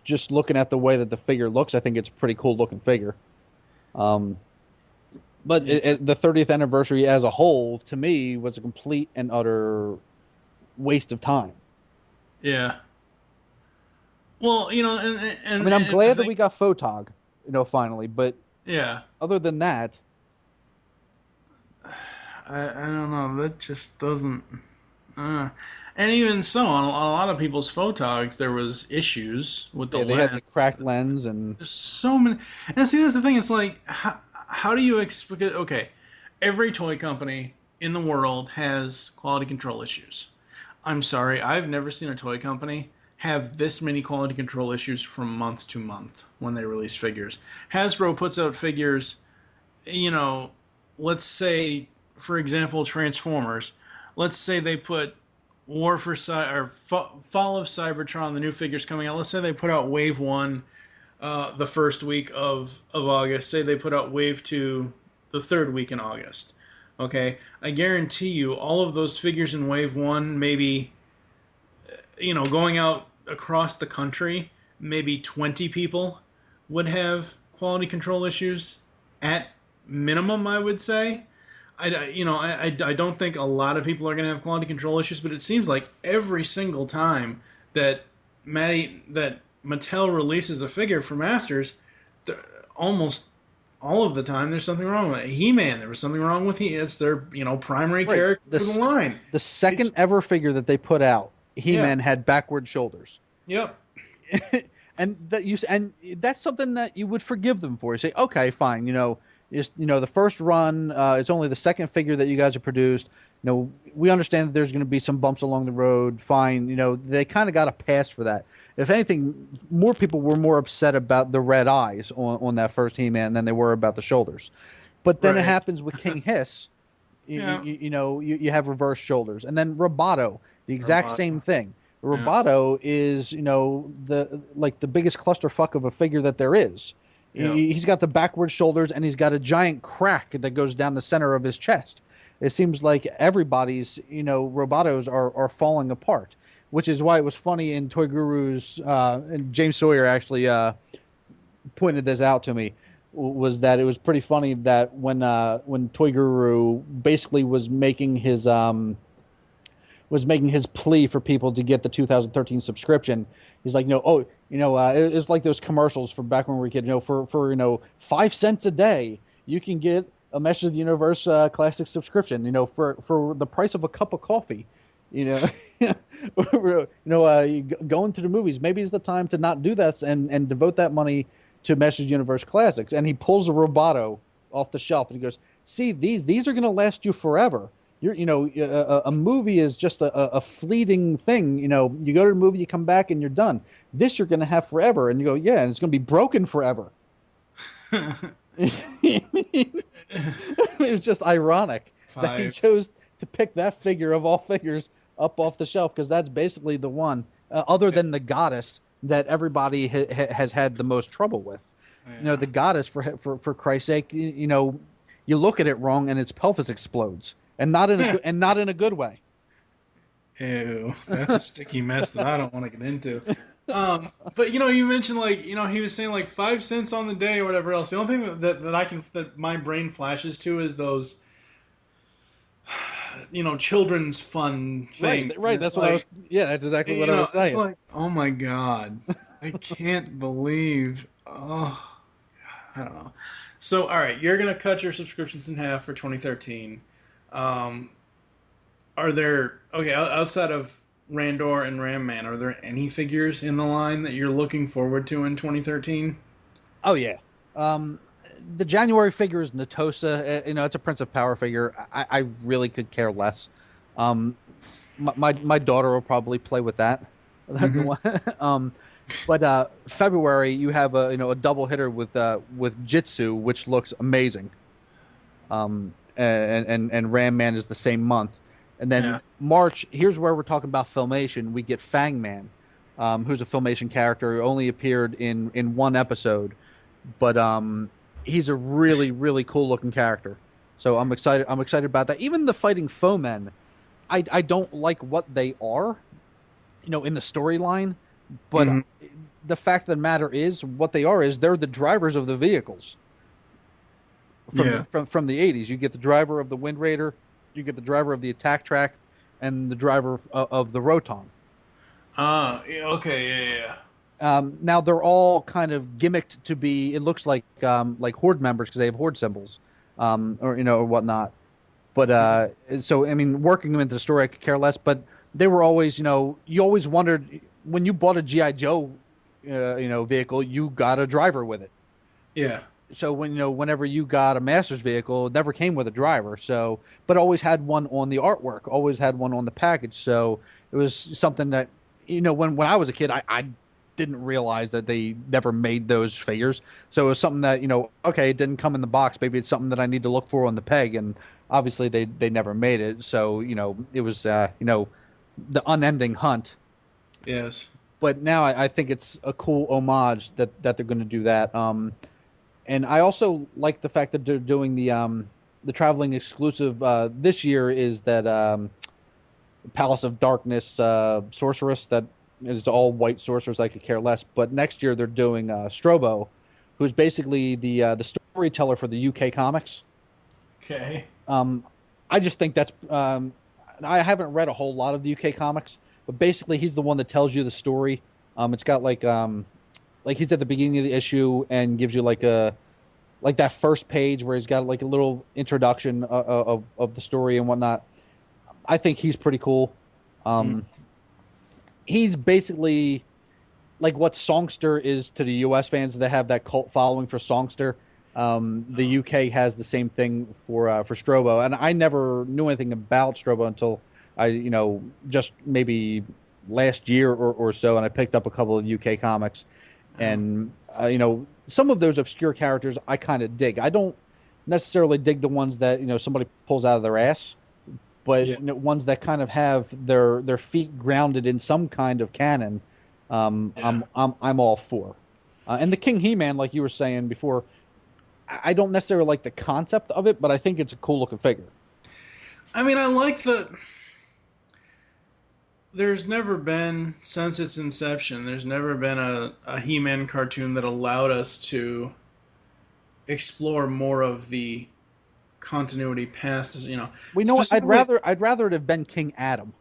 S4: just looking at the way that the figure looks, I think it's a pretty cool looking figure. But the 30th anniversary as a whole, to me, was a complete and utter waste of time.
S3: Yeah. Well, and
S4: I'm glad that we got Photog, finally. But
S3: yeah,
S4: other than that,
S3: I don't know. That just doesn't. And even so, on a lot of people's Photogs, there was issues with the lens.
S4: They had the cracked lens, and
S3: there's so many. And see, that's the thing. It's like, how do you explain? Okay, every toy company in the world has quality control issues. I'm sorry, I've never seen a toy company have this many quality control issues from month to month when they release figures. Hasbro puts out figures, let's say, for example, Transformers. Let's say they put Fall of Cybertron, the new figures coming out. Let's say they put out Wave 1 the first week of August. Say they put out Wave 2 the third week in August. Okay, I guarantee you all of those figures in Wave 1, maybe, going out across the country, maybe 20 people would have quality control issues at minimum, I would say. I don't think a lot of people are going to have quality control issues, but it seems like every single time that Mattel releases a figure for Masters, almost all of the time there's something wrong with it. He-Man, there was something wrong with it's their primary character for the line.
S4: The second ever figure that they put out, He-Man had backward shoulders.
S3: Yep.
S4: and that's something that you would forgive them for. You say, okay, fine, the first run, it's only the second figure that you guys have produced. We understand that there's going to be some bumps along the road. Fine, they kind of got a pass for that. If anything, more people were more upset about the red eyes on that first He-Man than they were about the shoulders. But then it happens with King Hiss. You have reverse shoulders, and then Roboto, the exact same thing. Roboto is the biggest clusterfuck of a figure that there is. Yeah. He's got the backward shoulders, and he's got a giant crack that goes down the center of his chest. It seems like everybody's, Robotos are falling apart, which is why it was funny in Toy Guru's, and James Sawyer actually pointed this out to me, was that it was pretty funny that when Toy Guru basically was making his plea for people to get the 2013 subscription. He's like, it's like those commercials from back when we were kids, for 5 cents a day, you can get a Masters of the Universe Classic subscription, for the price of a cup of coffee, going to the movies. Maybe it's the time to not do that and devote that money to Masters of the Universe Classics. And he pulls a Roboto off the shelf and he goes, see, these are going to last you forever. A movie is just a fleeting thing. You go to the movie, you come back, and you're done. This you're going to have forever. And you go, yeah, and it's going to be broken forever. It was just ironic that he chose to pick that figure of all figures up off the shelf, because that's basically the one, other than the Goddess, that everybody has had the most trouble with. Yeah. The Goddess, for Christ's sake, you look at it wrong and its pelvis explodes. And not in a good way.
S3: Ew, that's a sticky mess that I don't want to get into. But you mentioned he was saying 5 cents on the day or whatever else. The only thing that my brain flashes to is those children's fun things.
S4: Right. That's what I was. Yeah, that's exactly what I was saying.
S3: It's like, oh my god, I can't believe. Oh, I don't know. So, all right, you're gonna cut your subscriptions in half for 2013. Are there, outside of Randor and Ram Man, are there any figures in the line that you're looking forward to in 2013?
S4: Oh yeah. The January figure is Natosa. It's a Prince of Power figure. I really could care less. My daughter will probably play with that. Mm-hmm. But February you have a double hitter with Jitsu, which looks amazing. And Ram Man is the same month. And then March, here's where we're talking about Filmation. We get Fang Man, who's a Filmation character who only appeared in one episode. But he's a really, really cool looking character. So I'm excited about that. Even the Fighting Foemen, I don't like what they are, in the storyline. But the fact of the matter is, what they are is they're the drivers of the vehicles. From the 80s. You get the driver of the Wind Raider, you get the driver of the Attack Track, and the driver of the Roton.
S3: Okay, yeah.
S4: Now they're all kind of gimmicked to be, it looks like Horde members because they have Horde symbols, or whatnot. But so I mean, working them into the story, I could care less. But they were always, you always wondered when you bought a GI Joe, vehicle, you got a driver with it.
S3: Yeah.
S4: So whenever you got a Masters vehicle, it never came with a driver. So, but always had one on the artwork, always had one on the package. So it was something that, when I was a kid, I didn't realize that they never made those figures. So it was something that, okay, it didn't come in the box. Maybe it's something that I need to look for on the peg. And obviously they never made it. So, it was, the unending hunt.
S3: Yes.
S4: but now I think it's a cool homage that they're going to do that. And I also like the fact that they're doing the traveling exclusive this year is that Palace of Darkness sorceress that is all white sorcerers. I could care less. But next year they're doing Strobo, who's basically the storyteller for the UK comics.
S3: Okay.
S4: I just think that's. I haven't read a whole lot of the UK comics, but basically he's the one that tells you the story. It's got like he's at the beginning of the issue and gives you like that first page where he's got like a little introduction of the story and whatnot. I think he's pretty cool. He's basically like what Songster is to the US fans that have that cult following for Songster. The UK has the same thing for Strobo, and I never knew anything about Strobo until I, just maybe last year or so, and I picked up a couple of UK comics, and some of those obscure characters I kind of dig. I don't necessarily dig the ones that somebody pulls out of their ass, but ones that kind of have their feet grounded in some kind of canon. I'm all for. And the King He-Man, like you were saying before, I don't necessarily like the concept of it, but I think it's a cool looking figure.
S3: I mean, I like there's never been, since its inception, there's never been a He-Man cartoon that allowed us to explore more of the continuity past,
S4: We know I'd rather it have been King Adam.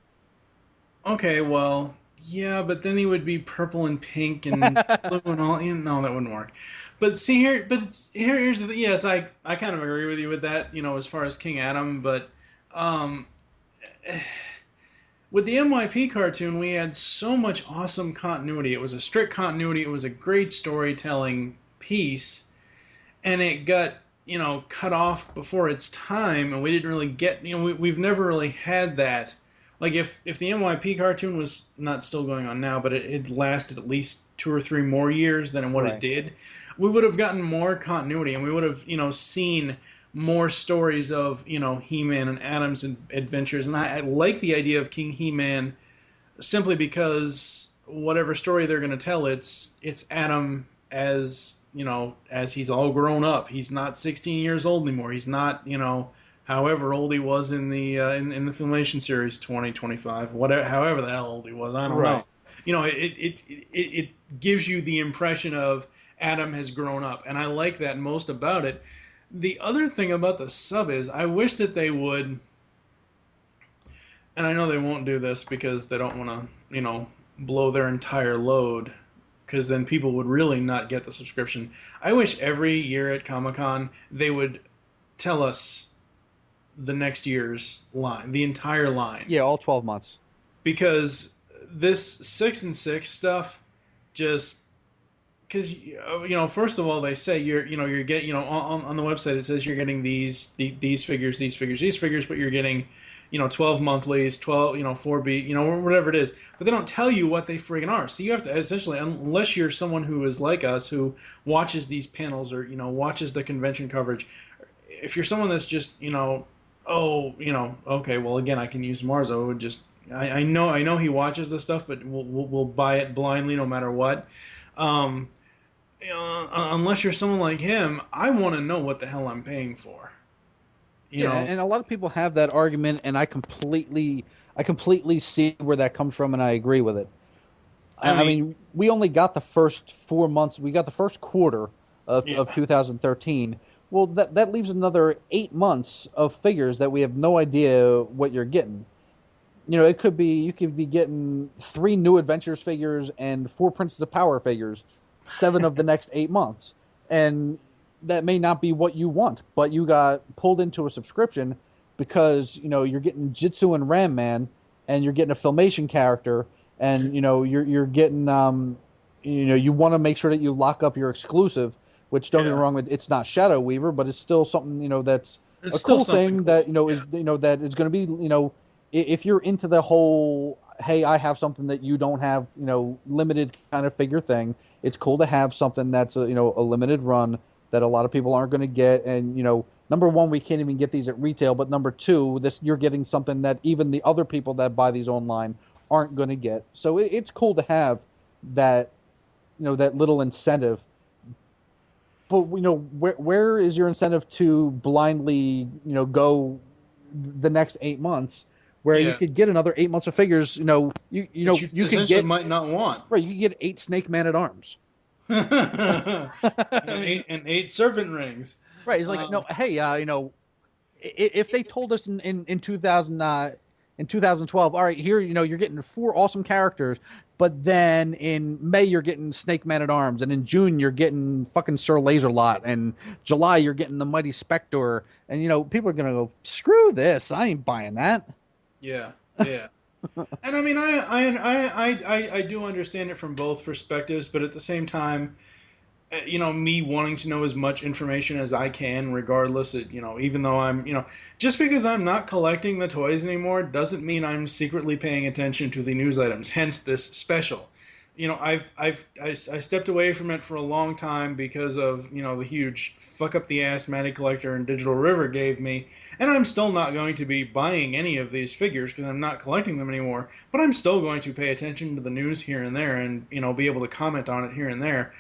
S3: Okay, well, yeah, but then he would be purple and pink and blue and all. No, that wouldn't work. But see here, here's the thing. Yes, I kind of agree with you with that. As far as King Adam, but with the MYP cartoon, we had so much awesome continuity. It was a strict continuity. It was a great storytelling piece, and it got cut off before its time, and we didn't really get. We've never really had that. Like if the NYP cartoon was not still going on now, but it lasted at least 2 or 3 more years than what it did, we would have gotten more continuity, and we would have seen more stories of He-Man and Adam's adventures. And I like the idea of King He-Man simply because whatever story they're going to tell, it's Adam as as he's all grown up. He's not 16 years old anymore. He's not however old he was in the Filmation series 2025, whatever, however the hell old he was, I don't know. It gives you the impression of Adam has grown up, and I like that most about it. The other thing about the sub is I wish that they would, and I know they won't do this because they don't want to, blow their entire load, because then people would really not get the subscription. I wish every year at Comic-Con they would tell us the next year's line, the entire line.
S4: Yeah, all 12 months.
S3: Because this 6 and 6 stuff, just because first of all they say you're getting on the website it says you're getting these figures, but you're getting 12 monthlies, 12 4B, whatever it is, but they don't tell you what they friggin' are. So you have to essentially, unless you're someone who is like us who watches these panels or watches the convention coverage, if you're someone that's just okay, well, again, I can use Marzo. Just I know he watches this stuff, but we'll buy it blindly no matter what. Unless you're someone like him, I want to know what the hell I'm paying for. You know?
S4: And a lot of people have that argument, and I completely see where that comes from, and I agree with it. I mean, we only got the first 4 months. We got the first quarter of 2013. Well, that leaves another 8 months of figures that we have no idea what you're getting. It could be you could be getting 3 New Adventures figures and 4 Princess of Power figures, 7 of the next 8 months, and that may not be what you want. But you got pulled into a subscription because you're getting Jitsu and Ram Man, and you're getting a Filmation character, and you're getting you want to make sure that you lock up your exclusive. Which, don't get me wrong, it's not Shadow Weaver, but it's still something that's a cool thing that is that is going to be if you're into the whole hey, I have something that you don't have, limited kind of figure thing. It's cool to have something that's a limited run that a lot of people aren't going to get. And number one, we can't even get these at retail, but number two, you're getting something that even the other people that buy these online aren't going to get. So it's cool to have that that little incentive. But where is your incentive to blindly go the next 8 months, where you
S3: Yeah.
S4: could get another 8 months of figures?
S3: That you
S4: You could
S3: essentially
S4: get
S3: might not want.
S4: right. You could get 8 Snake Man at Arms.
S3: and,
S4: I mean,
S3: eight serpent rings.
S4: right? It's like, no, hey, if they told us in 2000 in 2012, all right, here you're getting 4 awesome characters, but then in May you're getting Snake Man at Arms, and in June you're getting fucking Sir Laserlot, and July you're getting the Mighty Spectre, and people are gonna go, screw this, I ain't buying that.
S3: Yeah, yeah. And I mean, I do understand it from both perspectives, but at the same time, me wanting to know as much information as I can, regardless of, even though I'm, just because I'm not collecting the toys anymore doesn't mean I'm secretly paying attention to the news items. Hence this special. I stepped away from it for a long time because of, the huge fuck up the ass Matty Collector and Digital River gave me. And I'm still not going to be buying any of these figures because I'm not collecting them anymore. But I'm still going to pay attention to the news here and there and, be able to comment on it here and there.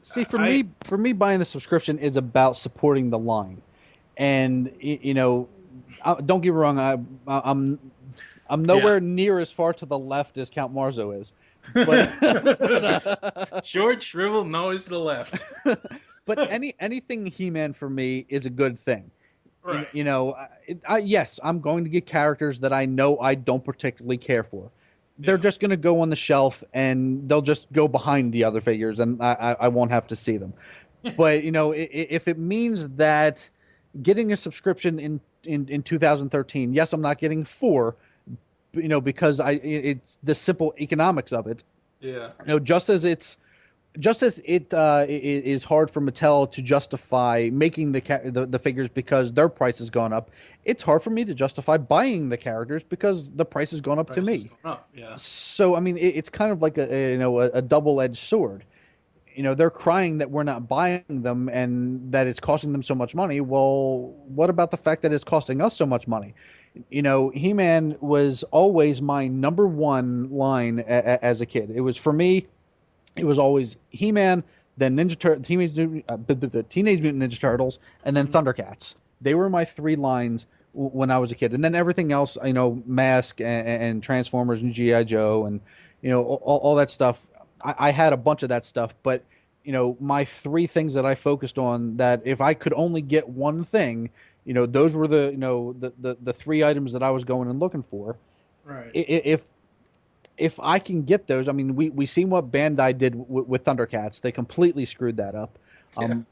S4: See, for me, buying the subscription is about supporting the line, and don't get me wrong, I'm nowhere near as far to the left as Count Marzo is, but
S3: short, shriveled, nose to the left.
S4: But anything He-Man for me is a good thing.
S3: Right.
S4: Yes, I'm going to get characters that I know I don't particularly care for. They're just going to go on the shelf and they'll just go behind the other figures, and I won't have to see them. But if it means that getting a subscription in 2013, yes, I'm not getting 4, because it's the simple economics of it.
S3: Yeah.
S4: Just as it is hard for Mattel to justify making the figures because their price has gone up, it's hard for me to justify buying the characters because the price has gone up to me.
S3: Yeah.
S4: So I mean, it's kind of like a double-edged sword. They're crying that we're not buying them and that it's costing them so much money. Well, what about the fact that it's costing us so much money? He-Man was always my number one line as a kid. It was, for me, it was always He-Man, then Teenage Mutant Ninja Turtles, and then Thundercats. They were my 3 lines when I was a kid, and then everything else, Mask and Transformers and G.I. Joe and all that stuff. I had a bunch of that stuff, but my 3 things that I focused on, that if I could only get one thing, those were the 3 items that I was going and looking for.
S3: Right.
S4: If I can get those, I mean, we seen what Bandai did with Thundercats. They completely screwed that up.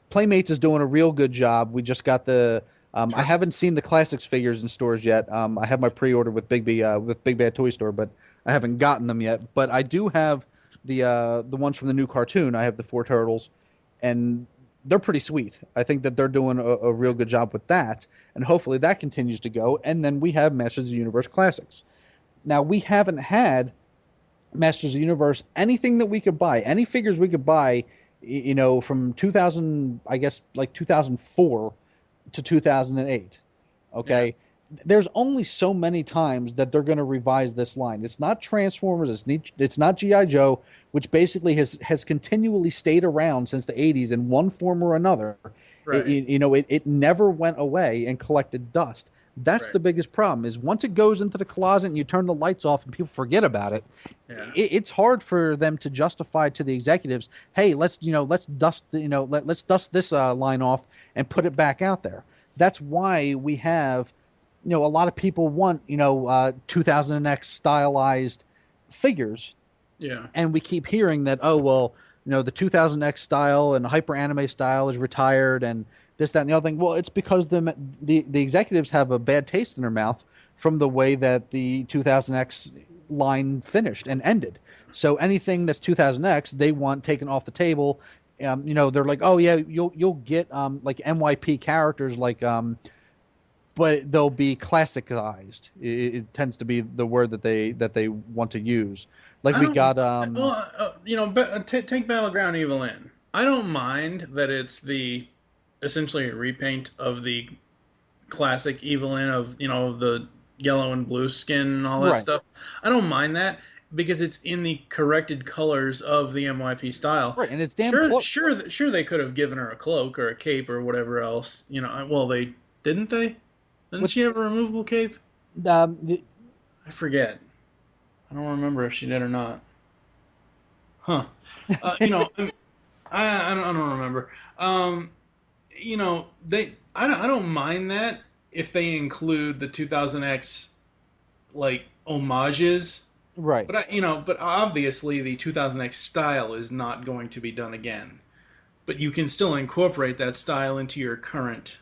S4: Playmates is doing a real good job. We just got the. I haven't seen the classics figures in stores yet. I have my pre-order with Big Bad Toy Store, but I haven't gotten them yet. But I do have the ones from the new cartoon. I have the 4 turtles, and they're pretty sweet. I think that they're doing a real good job with that, and hopefully that continues to go. And then we have Masters of the Universe classics. Now we haven't had Masters of the Universe, anything that we could buy, any figures we could buy, from 2000, I guess, like 2004 to 2008. Okay. Yeah. There's only so many times that they're going to revise this line. It's not Transformers. It's not G.I. Joe, which basically has continually stayed around since the 80s in one form or another. Right. It never went away and collected dust. That's the biggest problem, is once it goes into the closet and you turn the lights off and people forget about it, it's hard for them to justify to the executives, hey, let's dust this line off and put it back out there. That's why we have, a lot of people want, 2000X stylized figures.
S3: Yeah. And
S4: we keep hearing that, oh, well, the 2000X style and hyper anime style is retired and this, that, and the other thing. Well, it's because the executives have a bad taste in their mouth from the way that the 2000X line finished and ended. So anything that's 2000X, they want taken off the table. They're like, oh yeah, you'll get like MYP characters, like but they'll be classicized. It tends to be the word that they want to use. Like we got
S3: take Battleground Evil-Lyn. I don't mind that it's the essentially a repaint of the classic Evil-Lyn of the yellow and blue skin and all that stuff. I don't mind that. because it's in the corrected colors of the MYP style.
S4: Right, and it's damn
S3: Sure, they could have given her a cloak or a cape or whatever else. Well, they didn't. Didn't she have a removable cape? I forget. I don't remember if she did or not. Huh. I don't remember. I don't mind that if they include the 2000X like homages.
S4: Right.
S3: But obviously the 2000X style is not going to be done again. But you can still incorporate that style into your current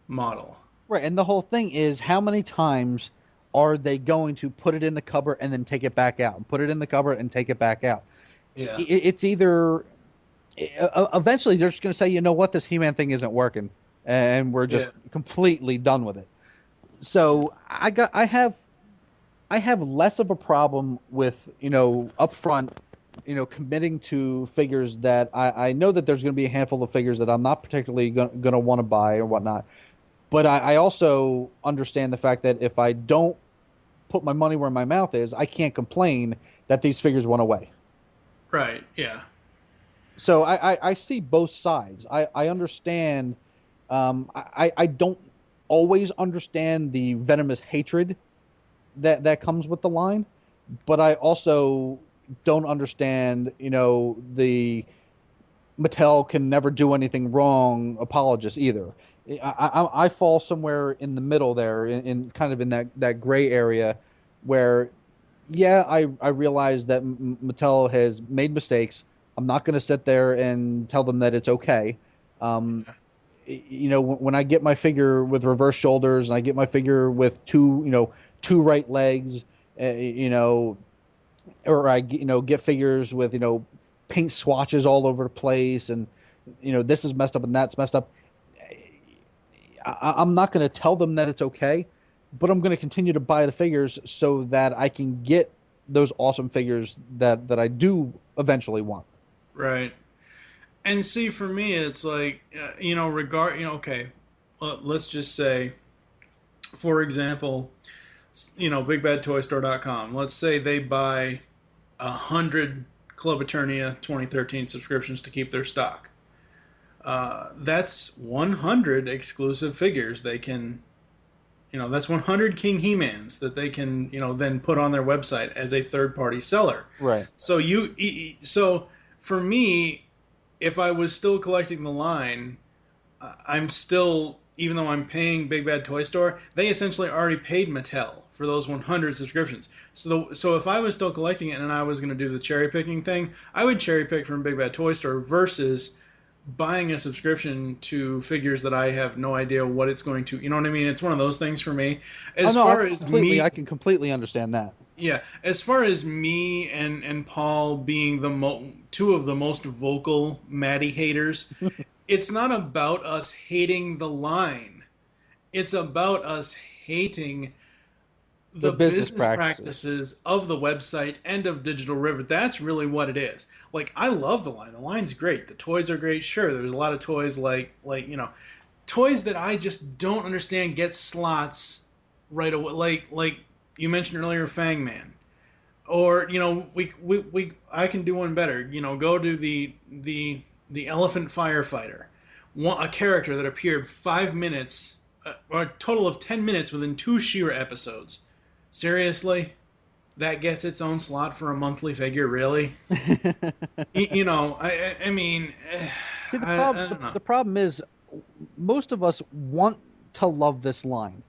S3: model.
S4: Right, and the whole thing is, how many times are they going to put it in the cupboard and then take it back out? And put it in the cupboard and take it back out?
S3: Yeah.
S4: It's either... Eventually, they're just going to say, you know what, this He-Man thing isn't working. And we're just completely done with it. So, I have less of a problem with, upfront, committing to figures that I know that there's going to be a handful of figures that I'm not particularly going to want to buy or whatnot. But I also understand the fact that if I don't put my money where my mouth is, I can't complain that these figures went away.
S3: Right, yeah.
S4: So I see both sides. I understand. I don't always understand the venomous hatred that comes with the line, but I also don't understand, the Mattel can never do anything wrong apologist either. I fall somewhere in the middle there, in kind of in that gray area, where, I realize that Mattel has made mistakes. I'm not going to sit there and tell them that it's okay. When I get my figure with reverse shoulders and I get my figure with two right legs, or I get figures with paint swatches all over the place, and this is messed up and that's messed up. I'm not going to tell them that it's okay, but I'm going to continue to buy the figures so that I can get those awesome figures that I do eventually want.
S3: Right. And see, for me, it's like, okay, let's just say, for example, BigBadToyStore.com. Let's say they buy 100 Club Eternia 2013 subscriptions to keep their stock. That's 100 exclusive figures they can, that's 100 King He-Mans that they can, then put on their website as a third-party seller.
S4: Right.
S3: So for me, if I was still collecting the line, I'm still, even though I'm paying Big Bad Toy Store, they essentially already paid Mattel for those 100 subscriptions. So if I was still collecting it and I was going to do the cherry picking thing, I would cherry pick from Big Bad Toy Store versus buying a subscription to figures that I have no idea what it's going to. You know what I mean? It's one of those things for me.
S4: I can completely understand that.
S3: Yeah, as far as me and Paul being two of the most vocal Matty haters, it's not about us hating the line. It's about us hating the business practices of the website and of Digital River. That's really what it is. Like, I love the line. The line's great. The toys are great. Sure, there's a lot of toys like toys that I just don't understand get slots right away. Like you mentioned earlier, Fangman. Or, I can do one better. Go to the Elephant Firefighter. A character that appeared 5 minutes, or a total of 10 minutes within 2 She-Ra episodes. Seriously? That gets its own slot for a monthly figure, really? I mean...
S4: See, the problem is, most of us want to love this line.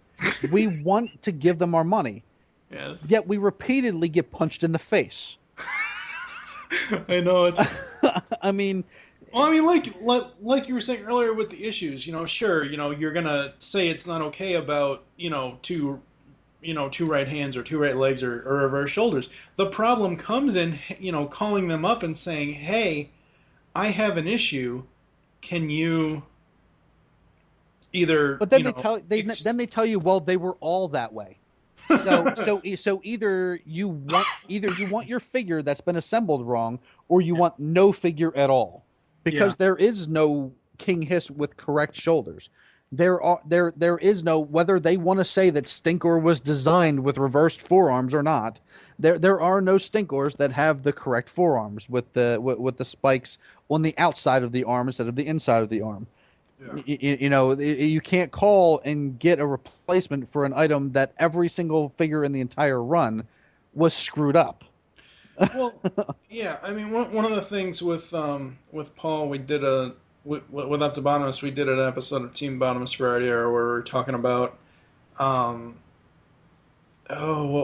S4: We want to give them our money.
S3: Yes.
S4: Yet we repeatedly get punched in the face.
S3: I know it.
S4: I mean...
S3: Well, like you were saying earlier with the issues, sure, you're gonna say it's not okay about, two right hands or 2 right legs or reverse shoulders. The problem comes in, calling them up and saying, hey, I have an issue. Can you either...
S4: But then they tell you, well, they were all that way. So either you want your figure that's been assembled wrong, or you want no figure at all. Because there is no King Hiss with correct shoulders. There is no, whether they want to say that Stinkor was designed with reversed forearms or not. There are no Stinkors that have the correct forearms with the spikes on the outside of the arm instead of the inside of the arm.
S3: Yeah.
S4: You can't call and get a replacement for an item that every single figure in the entire run was screwed up.
S3: Well, yeah. I mean, one of the things with Paul, we did with Optibotanus, we did an episode of Team Bottomless Friday where we were talking about, what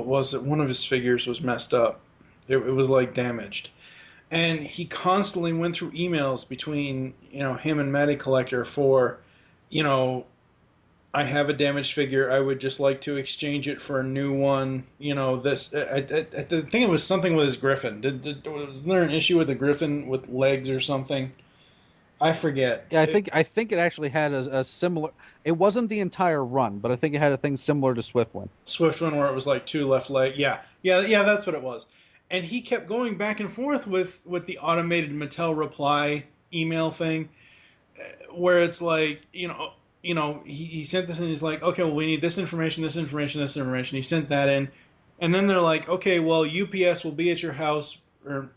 S3: was it? One of his figures was messed up. It was like damaged, and he constantly went through emails between him and Matty Collector for, I have a damaged figure. I would just like to exchange it for a new one. This. I think it was something with his Griffin. Was there an issue with the Griffin with legs or something? I forget.
S4: Yeah, I think it actually had a similar. It wasn't the entire run, but I think it had a thing similar to Swiftwind.
S3: Swiftwind, where it was like 2 left leg. Yeah, that's what it was. And he kept going back and forth with the automated Mattel reply email thing, where it's like, he sent this and he's like, okay, well, we need this information, this information, this information. He sent that in, and then they're like, okay, well, UPS will be at your house, or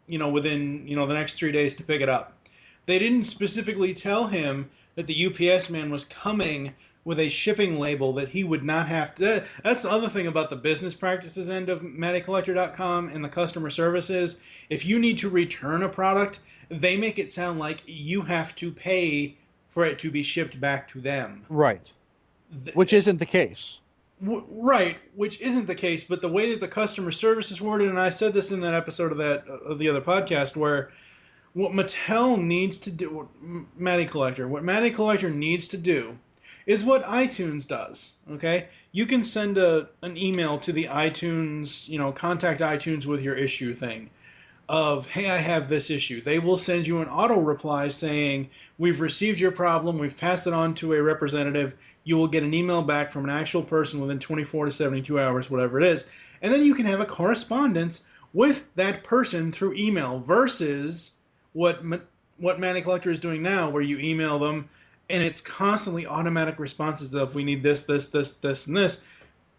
S3: within the next 3 days to pick it up. They didn't specifically tell him that the UPS man was coming with a shipping label that he would not have to. That's the other thing about the business practices end of MattyCollector.com and the customer services. If you need to return a product, they make it sound like you have to pay for it to be shipped back to them.
S4: Right. Which isn't the case.
S3: Right, which isn't the case, but the way that the customer service is worded, and I said this in that episode of the other podcast, where what Mattel needs to do, what Matty Collector needs to do is what iTunes does, okay? You can send an email to the iTunes, contact iTunes with your issue thing of, hey, I have this issue. They will send you an auto reply saying, we've received your problem, we've passed it on to a representative, you will get an email back from an actual person within 24 to 72 hours, whatever it is. And then you can have a correspondence with that person through email versus what Matty Collector is doing now, where you email them and it's constantly automatic responses of, we need this, this, this, this, and this.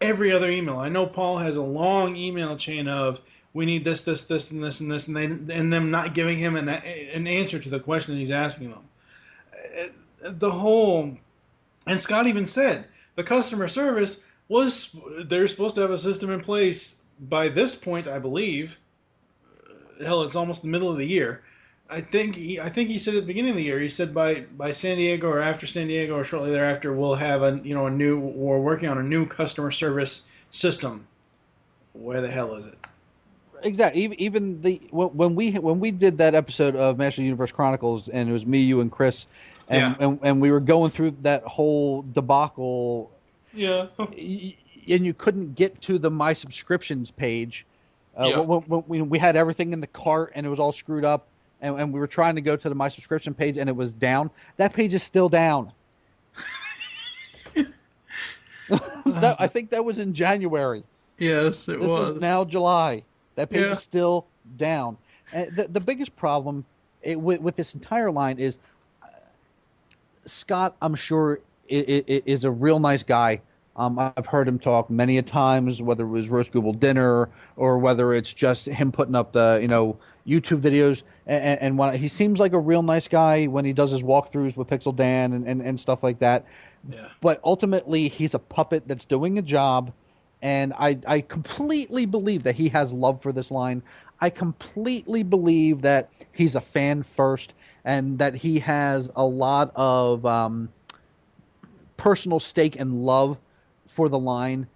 S3: Every other email. I know Paul has a long email chain of, we need this, this, this, and this, and this, and them not giving him an answer to the question he's asking them. And Scott even said, the customer service they're supposed to have a system in place by this point, I believe. Hell, it's almost the middle of the year. I think he said at the beginning of the year, he said by San Diego or after San Diego or shortly thereafter, we'll have we're working on a new customer service system. Where the hell is it?
S4: Exactly. Even when we did that episode of Master Universe Chronicles, and it was me, you, and Chris, and we were going through that whole debacle. Yeah. And you couldn't get to the My Subscriptions page. When we had everything in the cart and it was all screwed up, and we were trying to go to the My Subscription page and it was down. That page is still down. I think that was in January.
S3: Yes, it was.
S4: This is now July. That page is still down. And the biggest problem with this entire line is Scott, I'm sure, is a real nice guy. I've heard him talk many a times, whether it was Roast Google Dinner or whether it's just him putting up the YouTube videos. And when he seems like a real nice guy when he does his walkthroughs with Pixel Dan and stuff like that. Yeah. But ultimately, he's a puppet that's doing a job. And I completely believe that he has love for this line. I completely believe that he's a fan first and that he has a lot of personal stake and love for the line.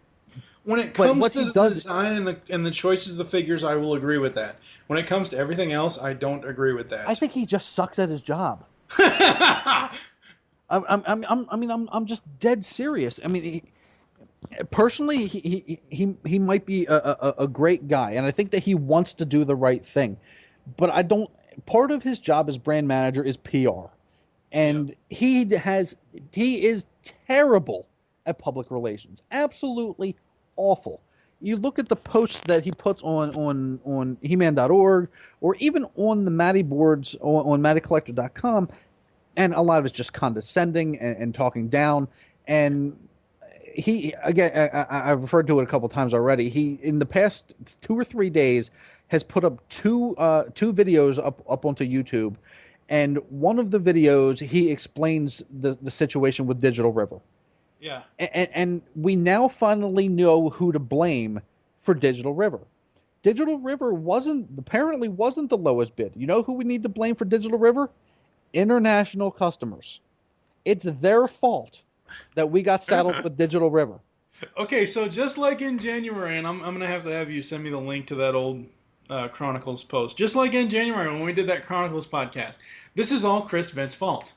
S3: When it comes to the design and the choices of the figures, I will agree with that. When it comes to everything else, I don't agree with that.
S4: I think he just sucks at his job. I'm just dead serious. I mean, personally, he might be a great guy, and I think that he wants to do the right thing. But I don't. Part of his job as brand manager is PR, and he is terrible at public relations. Absolutely awful. You look at the posts that he puts on He-Man.org or even on the Matty boards on MattyCollector.com. and a lot of it's just condescending and talking down. And he, again, I've referred to it a couple times already. He, in the past 2 or 3 days, has put up two videos up onto YouTube, and one of the videos he explains the situation with Digital River.
S3: Yeah.
S4: And we now finally know who to blame for Digital River. Digital River apparently wasn't the lowest bid. You know who we need to blame for Digital River? International customers. It's their fault that we got saddled with Digital River.
S3: Okay, so just like in January, and I'm going to have you send me the link to that old Chronicles post. Just like in January when we did that Chronicles podcast, this is all Chris Vent's fault.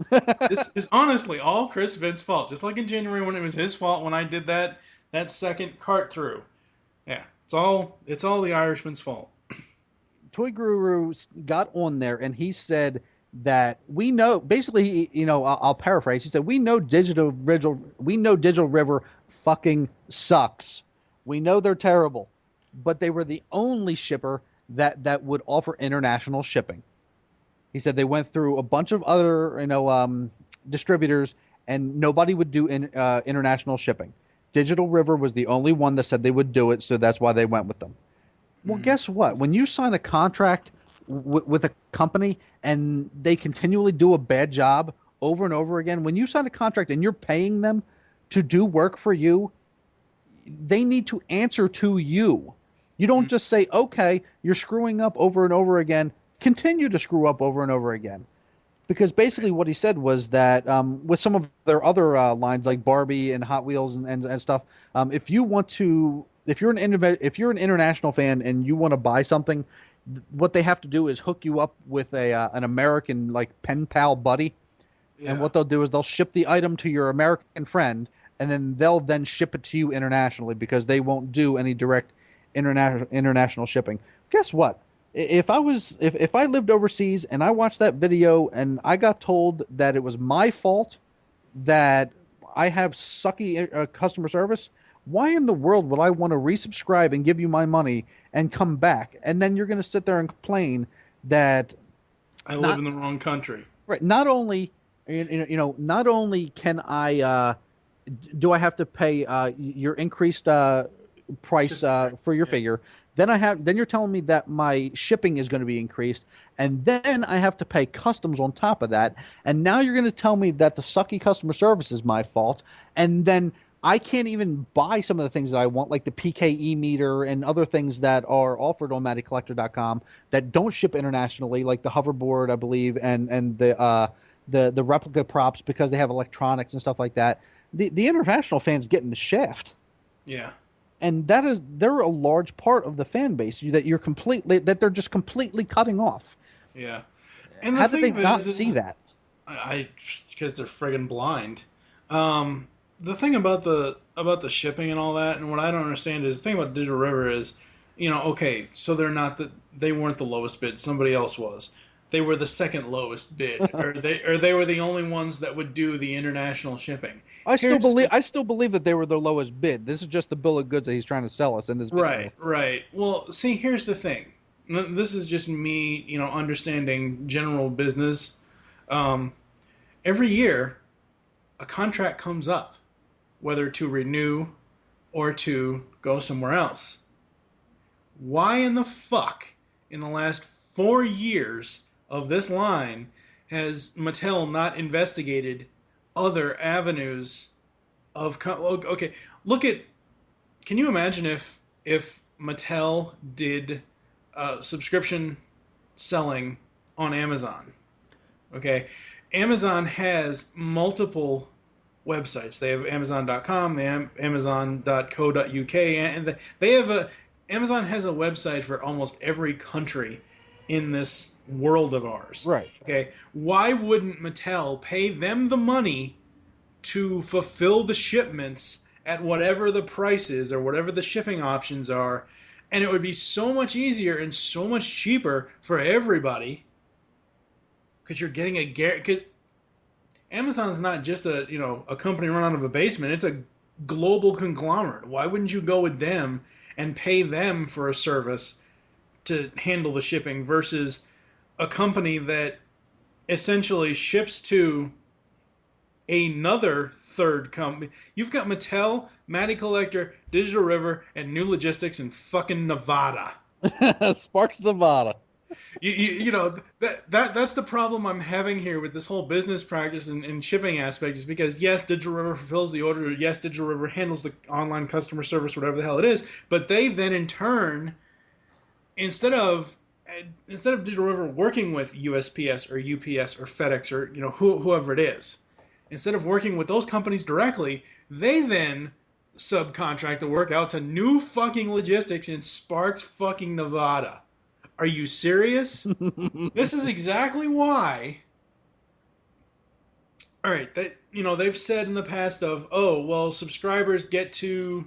S3: This is honestly all Chris Vent's fault. Just like in January when it was his fault when I did that second cart through. Yeah, it's all the Irishman's fault.
S4: Toy Guru got on there and he said that we know, basically, I'll paraphrase. He said, we know Digital River fucking sucks. We know they're terrible, but they were the only shipper that would offer international shipping. He said they went through a bunch of other, distributors and nobody would do international shipping. Digital River was the only one that said they would do it, so that's why they went with them. Well, guess what? When you sign a contract with a company and they continually do a bad job over and over again, when you sign a contract and you're paying them to do work for you, they need to answer to you. You don't just say, okay, you're screwing up over and over again, continue to screw up over and over again. Because basically what he said was that with some of their other lines like Barbie and Hot Wheels and stuff, if you're an international fan and you want to buy something, what they have to do is hook you up with an American like pen pal buddy. Yeah. And what they'll do is they'll ship the item to your American friend, and then they'll ship it to you internationally because they won't do any direct international shipping. Guess what? If I lived overseas and I watched that video and I got told that it was my fault that I have sucky customer service, why in the world would I want to resubscribe and give you my money and come back? And then you're going to sit there and complain that
S3: I live in the wrong country.
S4: Right. Not only can do I have to pay your increased price for your figure. Then you're telling me that my shipping is going to be increased, and then I have to pay customs on top of that. And now you're going to tell me that the sucky customer service is my fault, and then I can't even buy some of the things that I want, like the PKE meter and other things that are offered on MattyCollector.com that don't ship internationally, like the hoverboard, I believe, and the replica props because they have electronics and stuff like that. The international fans getting the shaft.
S3: Yeah.
S4: And they're a large part of the fan base that they're just completely cutting off.
S3: Yeah.
S4: And how did they not see that?
S3: Because they're friggin' blind. The thing about the shipping and all that, and what I don't understand is the thing about Digital River is, okay, so they weren't the lowest bid, somebody else was. They were the second lowest bid, or they were the only ones that would do the international shipping. I still
S4: believe that they were the lowest bid. This is just the bill of goods that he's trying to sell us in this video.
S3: Right. Well, see, here's the thing. This is just me, understanding general business. Every year, a contract comes up, whether to renew or to go somewhere else. Why in the fuck, in the last 4 years of this line, has Mattel not investigated other avenues of... Okay, can you imagine if Mattel did subscription selling on Amazon? Okay, Amazon has multiple websites. They have Amazon.com, they have Amazon.co.uk, and Amazon has a website for almost every country in this world of ours.
S4: Right.
S3: Okay. Why wouldn't Mattel pay them the money to fulfill the shipments at whatever the price is or whatever the shipping options are? And it would be so much easier and so much cheaper for everybody because you're getting because Amazon's not just a company run out of a basement. It's a global conglomerate. Why wouldn't you go with them and pay them for a service to handle the shipping versus a company that essentially ships to another third company. You've got Mattel, Matty Collector, Digital River, and New Logistics in fucking Nevada.
S4: Sparks Nevada.
S3: You know that's the problem I'm having here with this whole business practice and shipping aspect is because yes, Digital River fulfills the order, yes, Digital River handles the online customer service, whatever the hell it is, but they then in turn instead of Digital River working with USPS or UPS or FedEx or whoever it is, instead of working with those companies directly, they then subcontract the work out to New fucking Logistics in Sparks fucking Nevada. Are you serious? This is exactly why. All right, they've said in the past of, oh, well, subscribers get to,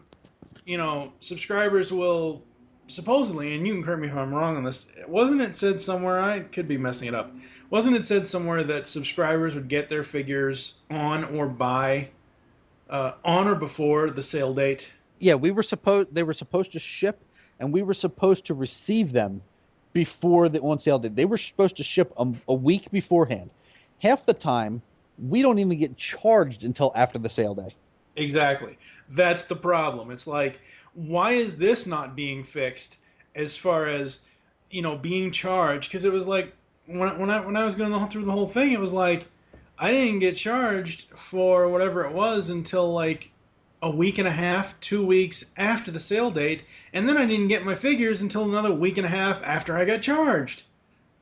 S3: subscribers will supposedly, and you can correct me if I'm wrong on this. Wasn't it said somewhere? I could be messing it up. Wasn't it said somewhere that subscribers would get their figures on or before the sale date?
S4: Yeah, they were supposed to ship, and we were supposed to receive them before the on sale date. They were supposed to ship a week beforehand. Half the time, we don't even get charged until after the sale day.
S3: Exactly. That's the problem. It's like, why is this not being fixed as far as, being charged? Because it was like, when I was going through the whole thing, it was like, I didn't get charged for whatever it was until like a week and a half, 2 weeks after the sale date, and then I didn't get my figures until another week and a half after I got charged.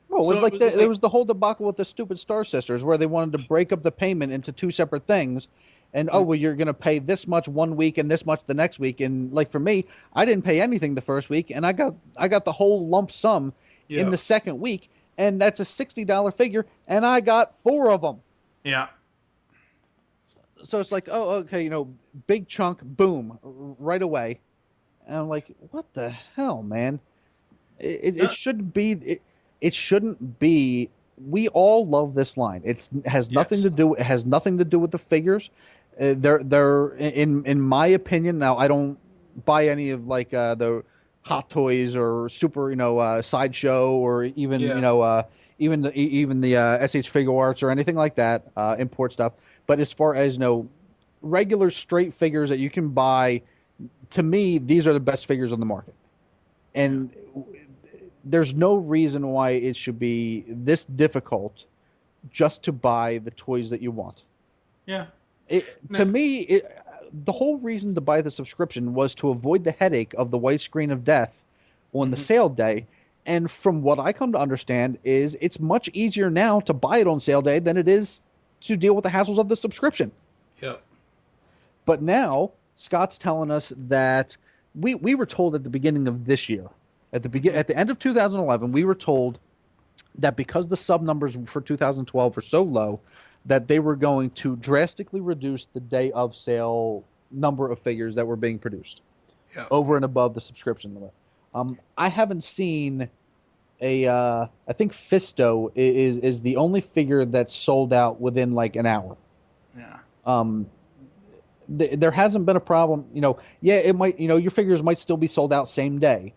S4: Well, it was the whole debacle with the stupid Star Sisters, where they wanted to break up the payment into two separate things, and you're going to pay this much one week and this much the next week, and like for me, I didn't pay anything the first week, and I got the whole lump sum in the second week, and that's a $60 figure, and I got 4 of them.
S3: Yeah.
S4: So it's like, oh, okay, big chunk, boom, right away. And I'm like, what the hell, man? It shouldn't be. It shouldn't be. We all love this line. It has nothing to do. It has nothing to do with the figures. They're in my opinion. Now, I don't buy any of like the Hot Toys or Super, Sideshow or even even the SH Figure Arts or anything like that, import stuff. But as far as regular straight figures that you can buy, to me, these are the best figures on the market. And there's no reason why it should be this difficult just to buy the toys that you want.
S3: Yeah.
S4: To me, the whole reason to buy the subscription was to avoid the headache of the white screen of death on the sale day. And from what I come to understand is it's much easier now to buy it on sale day than it is to deal with the hassles of the subscription.
S3: Yep.
S4: But now Scott's telling us that we were told at the beginning of this year, at the end of 2011, we were told that because the sub numbers for 2012 were so low, that they were going to drastically reduce the day of sale number of figures that were being produced over and above the subscription limit. I haven't seen I think Fisto is the only figure that's sold out within like an hour.
S3: Yeah.
S4: There hasn't been a problem. It might, your figures might still be sold out same day,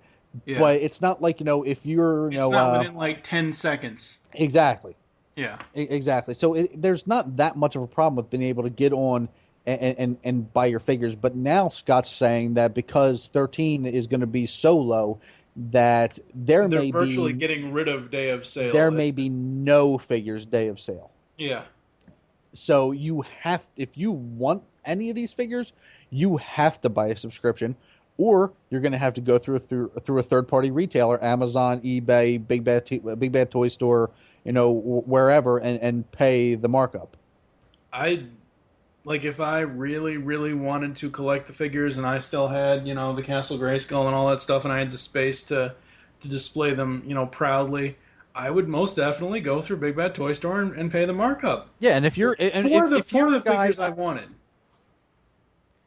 S4: but it's not like, if you're,
S3: it's not within like 10 seconds.
S4: Exactly.
S3: Yeah.
S4: Exactly. So there's not that much of a problem with being able to get on and buy your figures. But now Scott's saying that because 13 is going to be so low that they're
S3: virtually getting rid of day of sale.
S4: There may be no figures day of sale.
S3: Yeah.
S4: So if you want any of these figures, you have to buy a subscription, or you're going to have to go through a third-party retailer, Amazon, eBay, Big Bad Toy Store, wherever, and pay the markup.
S3: If I really, really wanted to collect the figures and I still had, the Castle Grayskull and all that stuff, and I had the space to display them, proudly, I would most definitely go through Big Bad Toy Store and pay the markup.
S4: Yeah, and if you're
S3: for the figures I wanted.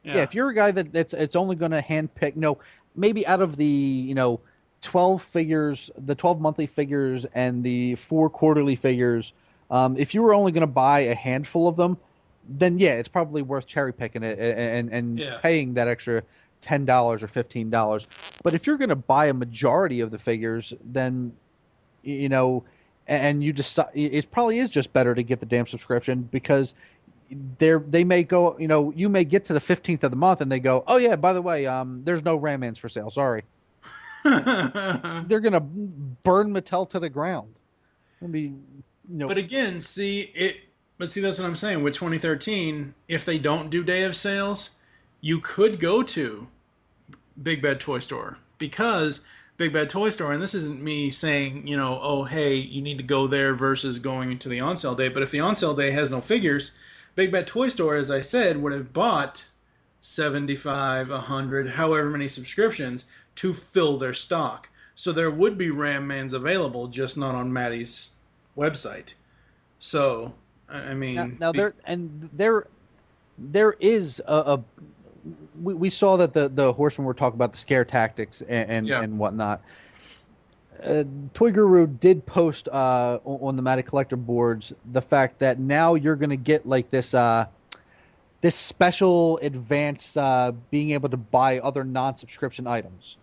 S4: Yeah, if you're a guy it's only going to handpick, maybe out of the 12 figures, the 12 monthly figures and the 4 quarterly figures, if you were only going to buy a handful of them, then it's probably worth cherry picking it and paying that extra $10 or $15. But if you're going to buy a majority of the figures, then and you decide it probably is just better to get the damn subscription, because they may go, you may get to the 15th of the month and they go, oh yeah, by the way, there's no Ram-Mans for sale. Sorry. They're gonna burn Mattel to the ground.
S3: But again, that's what I'm saying. With 2013, if they don't do day of sales, you could go to Big Bad Toy Store, because Big Bad Toy Store, and this isn't me saying, oh, hey, you need to go there versus going to the on-sale day, but if the on-sale day has no figures, Big Bad Toy Store, as I said, would have bought 75, 100, however many subscriptions to fill their stock. So there would be Ram-Mans available, just not on Matty's website. So, I mean...
S4: Now there is we saw that the horsemen were talking about the scare tactics and whatnot. Toy Guru did post on the Matty Collector boards the fact that now you're going to get like this special advance being able to buy other non-subscription items.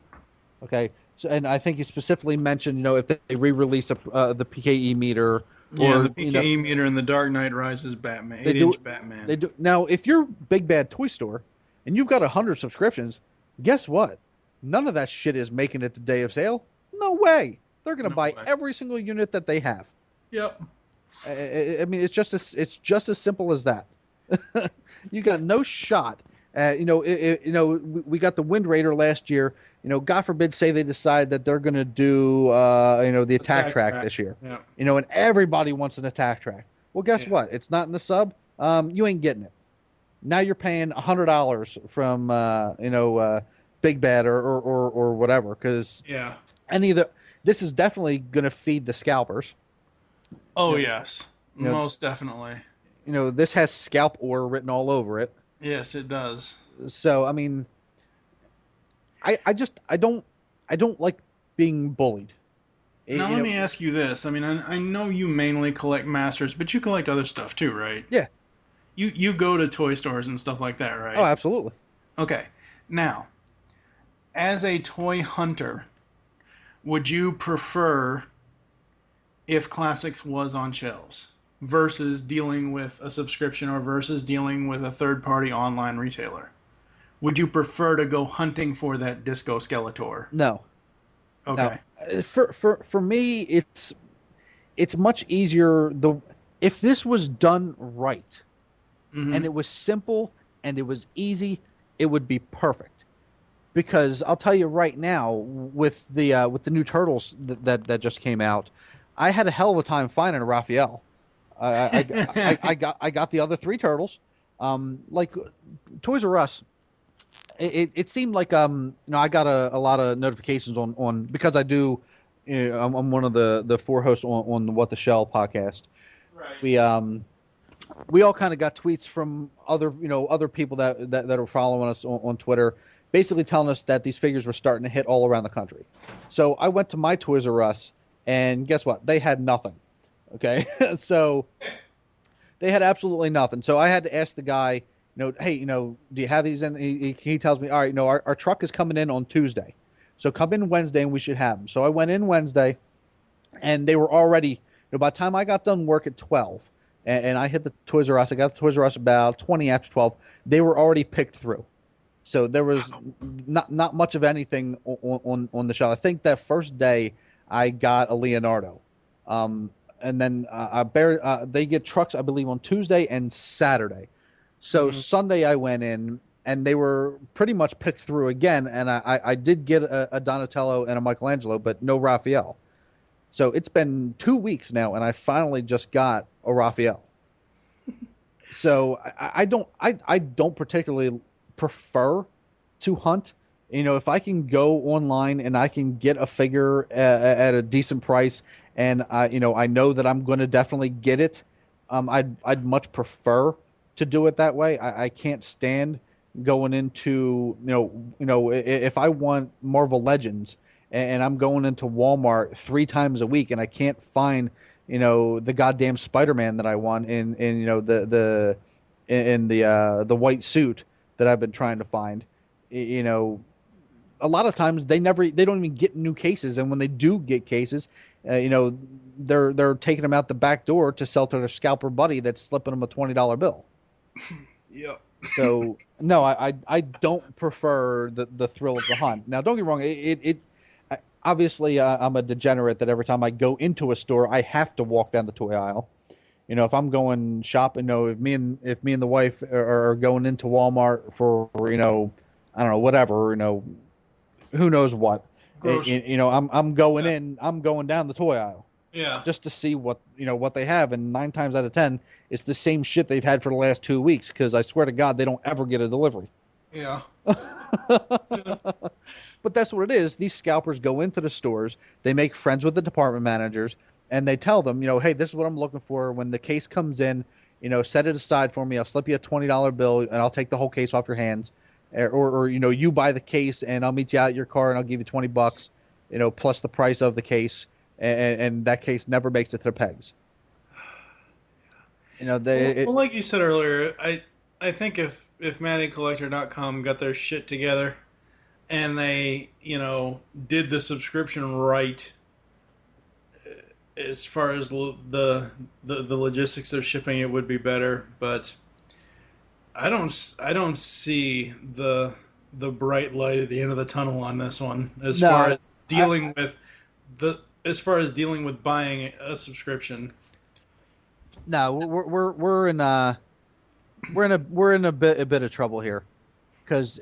S4: Okay, so, and I think you specifically mentioned, if they re-release the PKE meter.
S3: Yeah, the PKE meter in the Dark Knight Rises Batman, 8-inch Batman.
S4: They do. Now, if you're Big Bad Toy Store and you've got 100 subscriptions, guess what? None of that shit is making it to day of sale. No way. They're going to buy every single unit that they have.
S3: Yep.
S4: I mean, it's just as simple as that. You got no shot. We got the Wind Raider last year. God forbid, say they decide that they're going to do, the attack track this year.
S3: Yeah.
S4: And everybody wants an attack track. Well, guess what? It's not in the sub. You ain't getting it. Now you're paying $100 from, Big Bad or whatever, because this is definitely going to feed the scalpers.
S3: Oh, yes. Most definitely.
S4: This has scalp ore written all over it.
S3: Yes, it does.
S4: So, I mean, I don't like being bullied.
S3: Now, let me ask you this. I mean, I know you mainly collect Masters, but you collect other stuff too, right?
S4: Yeah.
S3: You go to toy stores and stuff like that, right?
S4: Oh, absolutely.
S3: Okay. Now, as a toy hunter, would you prefer if Classics was on shelves versus dealing with a subscription or versus dealing with a third-party online retailer? Would you prefer to go hunting for that Disco Skeletor?
S4: No.
S3: Okay.
S4: No. For me, it's much easier. If this was done right, and it was simple and it was easy, it would be perfect. Because I'll tell you right now, with the new Turtles that just came out, I had a hell of a time finding a Raphael. I got the other three Turtles. Like Toys R Us, it seemed like I got a lot of notifications on because I do. I'm one of the four hosts on the What the Shell podcast. Right. We all kind of got tweets from other people that are following us on Twitter, basically telling us that these figures were starting to hit all around the country. So I went to my Toys R Us, and guess what? They had nothing. Okay, so they had absolutely nothing. So I had to ask the guy, hey, do you have these? And he tells me, all right, our truck is coming in on Tuesday, so come in Wednesday and we should have them. So I went in Wednesday, and they were already. By the time I got done work at 12, and I hit the Toys R Us, I got the Toys R Us about 20 after 12. They were already picked through. So there was not much of anything on the shelf. I think that first day I got a Leonardo. And then they get trucks, I believe, on Tuesday and Saturday. So Sunday I went in, and they were pretty much picked through again. And I did get a Donatello and a Michelangelo, but no Raphael. So it's been 2 weeks now, and I finally just got a Raphael. So I don't particularly prefer to hunt. If I can go online and I can get a figure at a decent price, and I know that I'm going to definitely get it, I'd much prefer to do it that way. I can't stand going into if I want Marvel Legends and I'm going into Walmart 3 times a week and I can't find the goddamn Spider-Man that I want in the white suit that I've been trying to find. a lot of times they don't even get new cases, and when they do get cases, they're taking them out the back door to sell to their scalper buddy that's slipping them a $20 bill.
S3: Yeah.
S4: So no, I don't prefer the thrill of the hunt. Now, don't get me wrong, obviously I'm a degenerate that every time I go into a store I have to walk down the toy aisle. If I'm going shopping, if me and the wife are going into Walmart for I don't know, whatever, who knows what. I'm going in, I'm going down the toy aisle.
S3: Yeah.
S4: Just to see what they have, and 9 times out of 10, it's the same shit they've had for the last 2 weeks. Because I swear to God, they don't ever get a delivery.
S3: Yeah.
S4: But that's what it is. These scalpers go into the stores, they make friends with the department managers, and they tell them, hey, this is what I'm looking for. When the case comes in, set it aside for me. I'll slip you a $20 bill, and I'll take the whole case off your hands. Or you buy the case, and I'll meet you out at your car, and I'll give you $20, plus the price of the case. And that case never makes it to the pegs.
S3: Well, like you said earlier, I think if MattyCollector.com got their shit together and they, did the subscription right as far as the logistics of shipping, it would be better. But I don't see the bright light at the end of the tunnel on this one as far as dealing with buying a subscription.
S4: No, we're in a bit of trouble here, because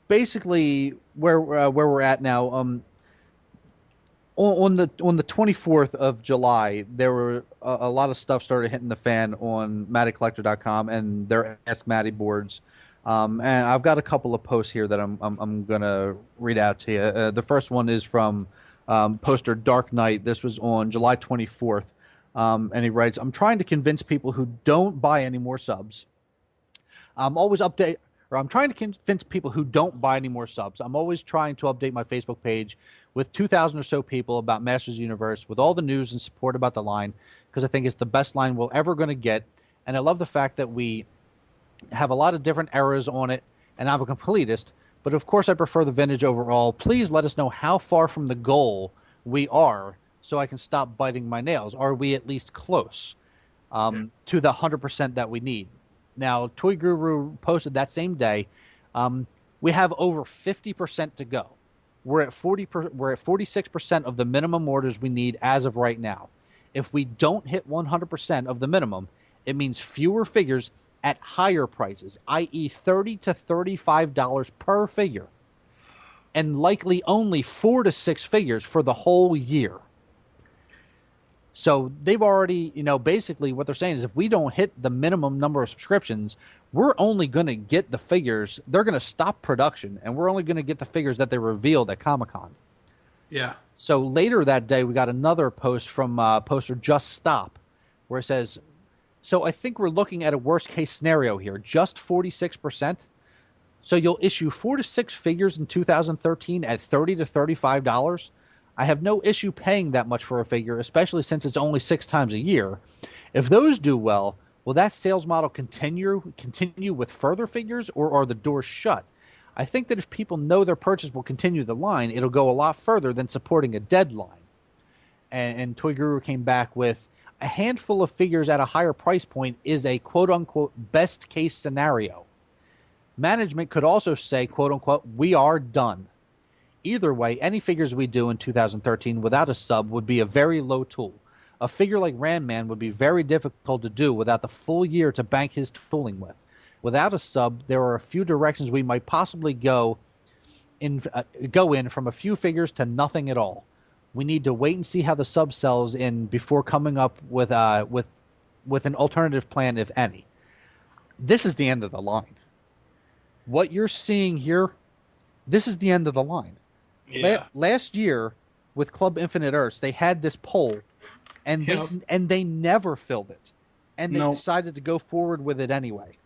S4: basically where we're at now, on the 24th of July, there were a lot of stuff started hitting the fan on MattyCollector.com and their Ask Matty boards. And I've got a couple of posts here that I'm gonna read out to you. The first one is from poster Dark Knight. This was on July 24th. And he writes, I'm trying to convince people who don't buy any more subs. I'm trying to convince people who don't buy any more subs. I'm always trying to update my Facebook page with 2,000 or so people about Masters Universe, with all the news and support about the line, because I think it's the best line we're ever going to get. And I love the fact that we have a lot of different eras on it, and I'm a completist, but of course I prefer the vintage overall. Please let us know how far from the goal we are, so I can stop biting my nails. Are we at least close to the 100% that we need? Now, Toy Guru posted that same day. We have over 50% to go. We're at 46% of the minimum orders we need as of right now. If we don't hit 100% of the minimum, it means fewer figures at higher prices, i.e. $30 to $35 per figure, and likely only 4 to 6 figures for the whole year. So they've already, basically what they're saying is if we don't hit the minimum number of subscriptions, we're only going to get the figures. They're going to stop production, and we're only going to get the figures that they revealed at Comic-Con.
S3: Yeah.
S4: So later that day, we got another post from poster Just Stop, where it says, so I think we're looking at a worst-case scenario here, just 46%. So you'll issue 4 to 6 figures in 2013 at $30 to $35. I have no issue paying that much for a figure, especially since it's only 6 times a year. If those do well, will that sales model continue with further figures, or are the doors shut? I think that if people know their purchase will continue the line, it'll go a lot further than supporting a deadline. And Toy Guru came back with, a handful of figures at a higher price point is a quote-unquote best case scenario. Management could also say, quote-unquote, we are done. Either way, any figures we do in 2013 without a sub would be a very low tool. A figure like Ram Man would be very difficult to do without the full year to bank his tooling with. Without a sub, there are a few directions we might possibly go in from a few figures to nothing at all. We need to wait and see how the sub sells in before coming up with an alternative plan, if any. This is the end of the line. What you're seeing here, this is the end of the line.
S3: Yeah.
S4: Last year, with Club Infinite Earths, they had this poll, and they never filled it, and they decided to go forward with it anyway.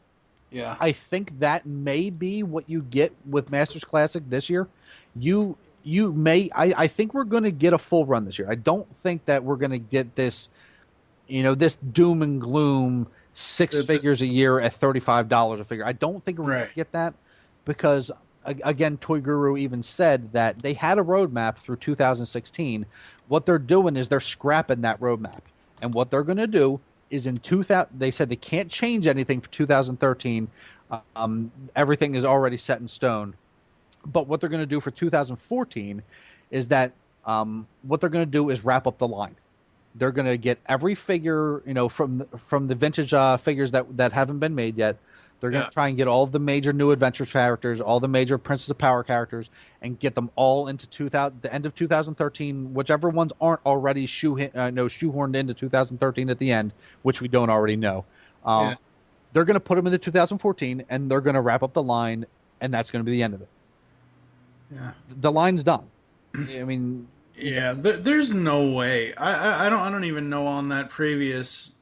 S3: Yeah,
S4: I think that may be what you get with Masters Classic this year. I think we're going to get a full run this year. I don't think that we're going to get this, this doom and gloom 6 figures a year at $35 a figure. I don't think we're going to get that, because again, Toy Guru even said that they had a roadmap through 2016. What they're doing is they're scrapping that roadmap. And what they're going to do is in 2000, they said they can't change anything for 2013. Everything is already set in stone. But what they're going to do for 2014 is that what they're going to do is wrap up the line. They're going to get every figure, from the vintage figures that haven't been made yet. They're going to try and get all of the major new adventure characters, all the major Princess of Power characters, and get them all into the end of 2013. Whichever ones aren't already shoehorned into 2013 at the end, which we don't already know. They're going to put them into 2014, and they're going to wrap up the line, and that's going to be the end of it.
S3: Yeah,
S4: the line's done. I mean,
S3: there's no way. I don't even know on that previous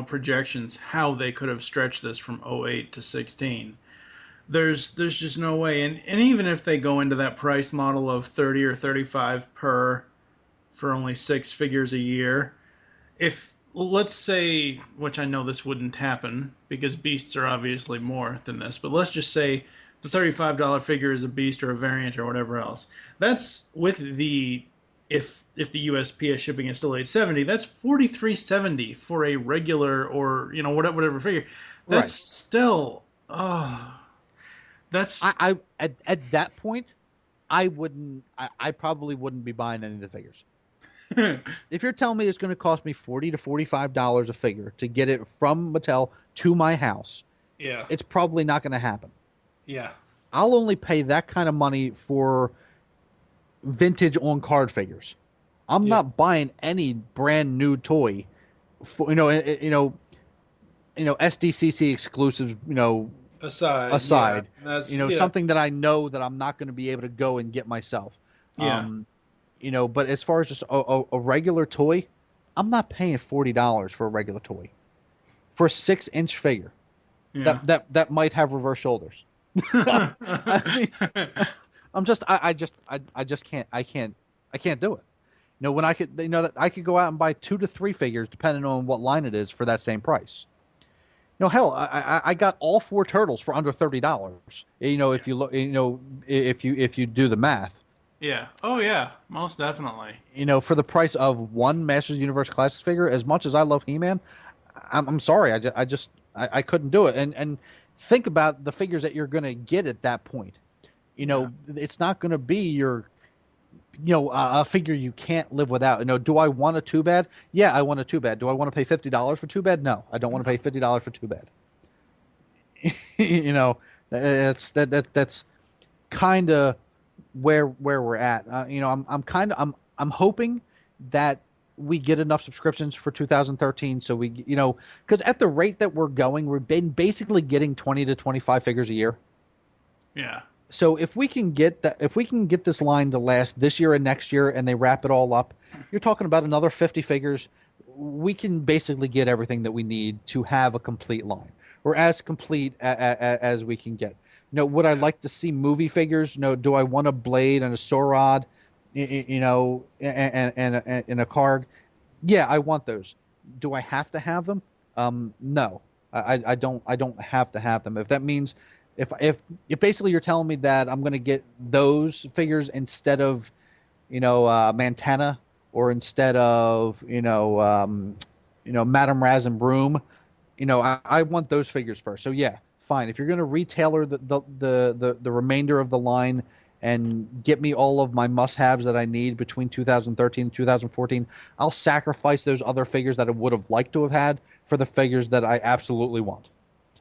S3: projections how they could have stretched this from 08 to 16. There's just no way. And even if they go into that price model of 30 or 35 per for only 6 figures a year, if let's say, which I know this wouldn't happen because beasts are obviously more than this, but let's just say the $35 figure is a beast or a variant or whatever else. That's with the if the USPS shipping is still $870, that's $43.70 for a regular or whatever figure. That's still that's
S4: I at that point I probably wouldn't be buying any of the figures. If you're telling me it's going to cost me $40 to $45 a figure to get it from Mattel to my house, it's probably not going to happen.
S3: Yeah,
S4: I'll only pay that kind of money for vintage on card figures. I'm not buying any brand new toy for SDCC exclusives, aside.
S3: That's,
S4: something that I know that I'm not going to be able to go and get myself. But as far as just a regular toy, I'm not paying $40 for a regular toy for a 6-inch figure that might have reverse shoulders. I can't do it. When I could, that I could go out and buy 2 to 3 figures depending on what line it is for that same price. Hell, I got all 4 turtles for under $30. If you look, if you do the math.
S3: Yeah. Oh yeah, most definitely.
S4: For the price of one Masters Universe Classics figure, as much as I love He-Man, I'm sorry, I couldn't do it. And think about the figures that you're going to get at that point. It's not going to be your, a figure you can't live without. Do I want a Too Bad? Yeah, I want a Too Bad. Do I want to pay $50 for Too Bad? No, I don't want to pay $50 for Too Bad. That's kind of where we're at. I'm hoping that we get enough subscriptions for 2013 so we, because at the rate that we're going, we've been basically getting 20 to 25 figures a year.
S3: Yeah.
S4: So if we can get this line to last this year and next year and they wrap it all up, you're talking about another 50 figures. We can basically get everything that we need to have a complete line, or as complete as we can get. Would I like to see movie figures? Do I want a Blade and a Sorod, and a Karg? Yeah, I want those. Do I have to have them? No, I don't have to have them. If that means if basically you're telling me that I'm going to get those figures instead of Mantana, or instead of Madame Raz and Broom, I want those figures first. So yeah, fine. If you're going to retailer the remainder of the line and get me all of my must-haves that I need between 2013 and 2014, I'll sacrifice those other figures that I would have liked to have had for the figures that I absolutely want.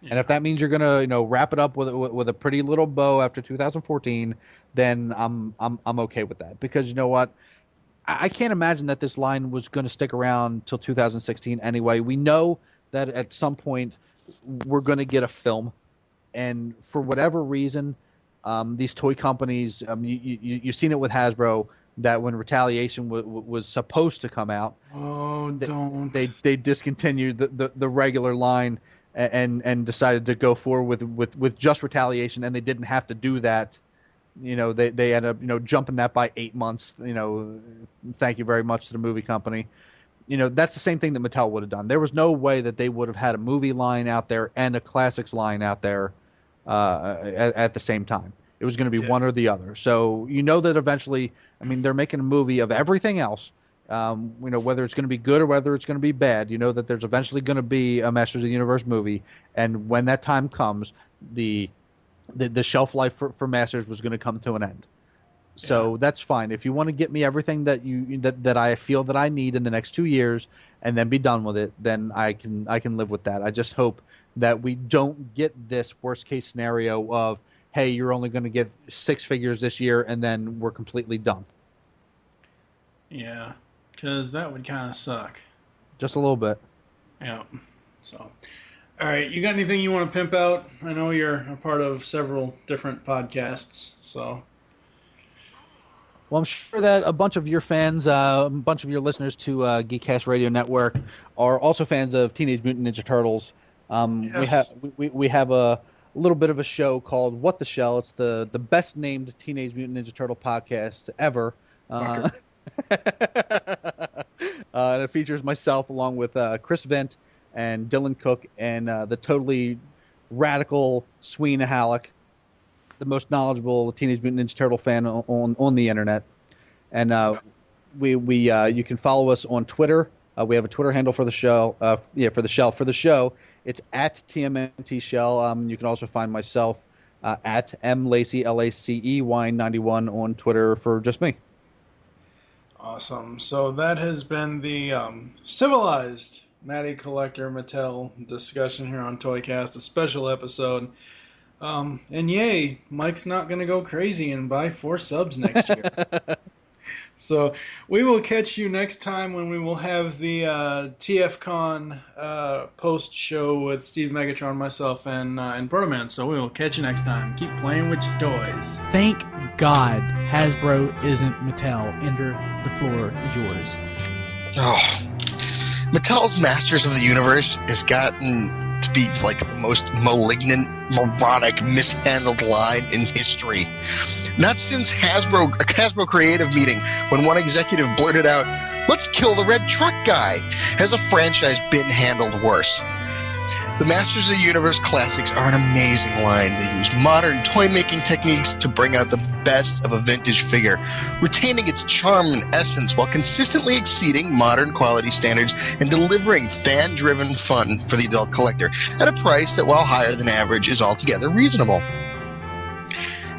S4: Yeah. And if that means you're going to wrap it up with a pretty little bow after 2014, then I'm okay with that. Because you know what? I can't imagine that this line was going to stick around till 2016 anyway. We know that at some point we're going to get a film, and for whatever reason, these toy companies, you've seen it with Hasbro, that when Retaliation was supposed to come out, they discontinued the regular line and decided to go forward with just Retaliation, and they didn't have to do that. They ended up jumping that by 8 months. Thank you very much to the movie company. That's the same thing that Mattel would have done. There was no way that they would have had a movie line out there and a classics line out there at the same time. It was going to be one or the other. So you know that eventually, I mean, they're making a movie of everything else. Whether it's going to be good or whether it's going to be bad, you know that there's eventually going to be a Masters of the Universe movie, and when that time comes, the shelf life for Masters was going to come to an end. So that's fine. If you want to get me everything that I feel that I need in the next 2 years and then be done with it, then I can live with that. I just hope that we don't get this worst case scenario of, hey, you're only going to get 6 figures this year and then we're completely done.
S3: Yeah, because that would kind of suck.
S4: Just a little bit.
S3: Yeah. So, all right, you got anything you want to pimp out? I know you're a part of several different podcasts, so.
S4: Well, I'm sure that a bunch of your fans, a bunch of your listeners to GCRN Radio Network are also fans of Teenage Mutant Ninja Turtles.
S3: Yes.
S4: We have a little bit of a show called What the Shell. It's the best named Teenage Mutant Ninja Turtle podcast ever. And it features myself along with Chris Vent and Dylan Cook and the totally radical Sweena Halleck, the most knowledgeable Teenage Mutant Ninja Turtle fan on the internet. And you can follow us on Twitter. We have a Twitter handle for the show. For the show, it's at TMNT Shell. You can also find myself at MLacey, LACEY91 on Twitter for just me.
S3: Awesome. So that has been the civilized Matty Collector Mattel discussion here on ToyCast, a special episode. And yay, Mike's not going to go crazy and buy 4 subs next year. So we will catch you next time when we will have the TFCon post show with Steve Megatron, myself, and Protoman. So we will catch you next time. Keep playing with your toys.
S5: Thank God Hasbro isn't Mattel. Ender, the floor is yours.
S6: Oh, Mattel's Masters of the Universe has gotten to be like the most malignant, moronic, mishandled line in history. Not since Hasbro Creative meeting, when one executive blurted out, "Let's kill the red truck guy," has a franchise been handled worse. The Masters of the Universe classics are an amazing line. They use modern toy-making techniques to bring out the best of a vintage figure, retaining its charm and essence while consistently exceeding modern quality standards and delivering fan-driven fun for the adult collector at a price that, while higher than average, is altogether reasonable.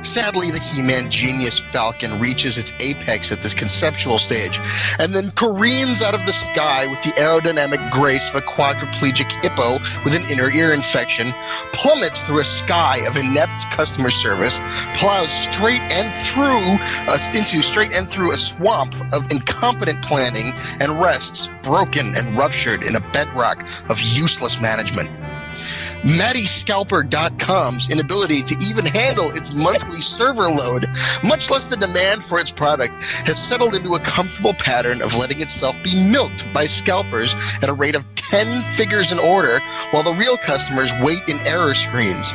S6: Sadly, the He-Man Genius Falcon reaches its apex at this conceptual stage, and then careens out of the sky with the aerodynamic grace of a quadriplegic hippo with an inner ear infection, plummets through a sky of inept customer service, plows straight and through a swamp of incompetent planning, and rests broken and ruptured in a bedrock of useless management. MattyScalper.com's inability to even handle its monthly server load, much less the demand for its product, has settled into a comfortable pattern of letting itself be milked by scalpers at a rate of 10 figures an order, while the real customers wait in error screens.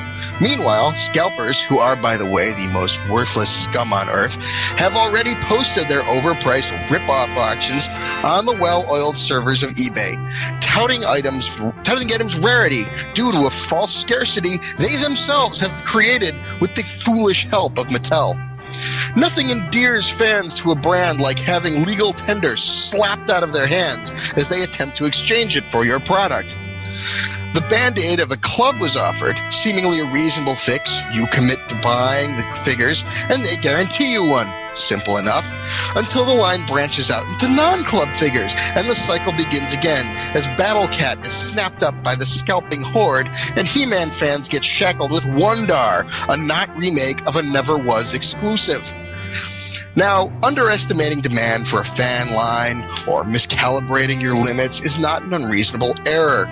S6: Meanwhile, scalpers, who are, by the way, the most worthless scum on earth, have already posted their overpriced rip-off auctions on the well-oiled servers of eBay, touting items' rarity due to a false scarcity they themselves have created with the foolish help of Mattel. Nothing endears fans to a brand like having legal tender slapped out of their hands as they attempt to exchange it for your product. The Band-Aid of a club was offered, seemingly a reasonable fix. You commit to buying the figures, and they guarantee you one. Simple enough. Until the line branches out into non-club figures, and the cycle begins again, as Battle Cat is snapped up by the scalping horde, and He-Man fans get shackled with Wondar, a not remake of a never-was exclusive. Now, underestimating demand for a fan line or miscalibrating your limits is not an unreasonable error.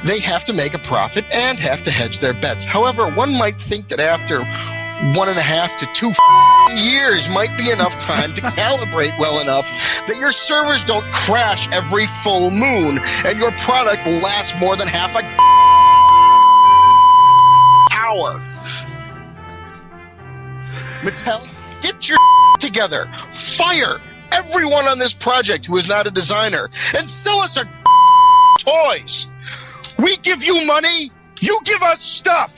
S6: They have to make a profit and have to hedge their bets. However, one might think that after 1.5 to 2 years might be enough time to calibrate well enough that your servers don't crash every full moon and your product lasts more than half a hour. Mattel, get your together. Fire everyone on this project who is not a designer and sell us our toys. We give you money, you give us stuff.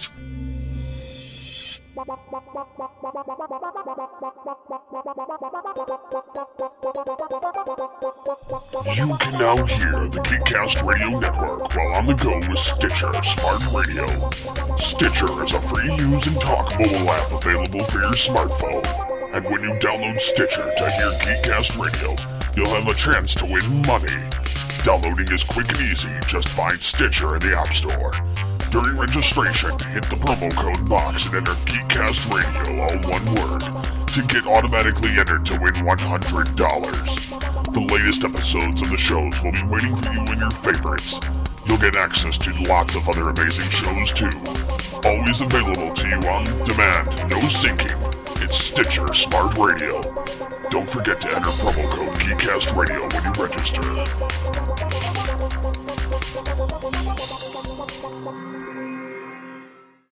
S2: You can now hear the GeekCast Radio Network while on the go with Stitcher Smart Radio. Stitcher is a free use and talk mobile app available for your smartphone. And when you download Stitcher to hear GeekCast Radio, you'll have a chance to win money. Downloading is quick and easy. Just find Stitcher in the App Store. During registration, hit the promo code box and enter GeekCast Radio, all one word, to get automatically entered to win $100. The latest episodes of the shows will be waiting for you in your favorites. You'll get access to lots of other amazing shows too. Always available to you on demand, no syncing. It's Stitcher Smart Radio. Don't forget to enter promo code GeekCast Radio when you register.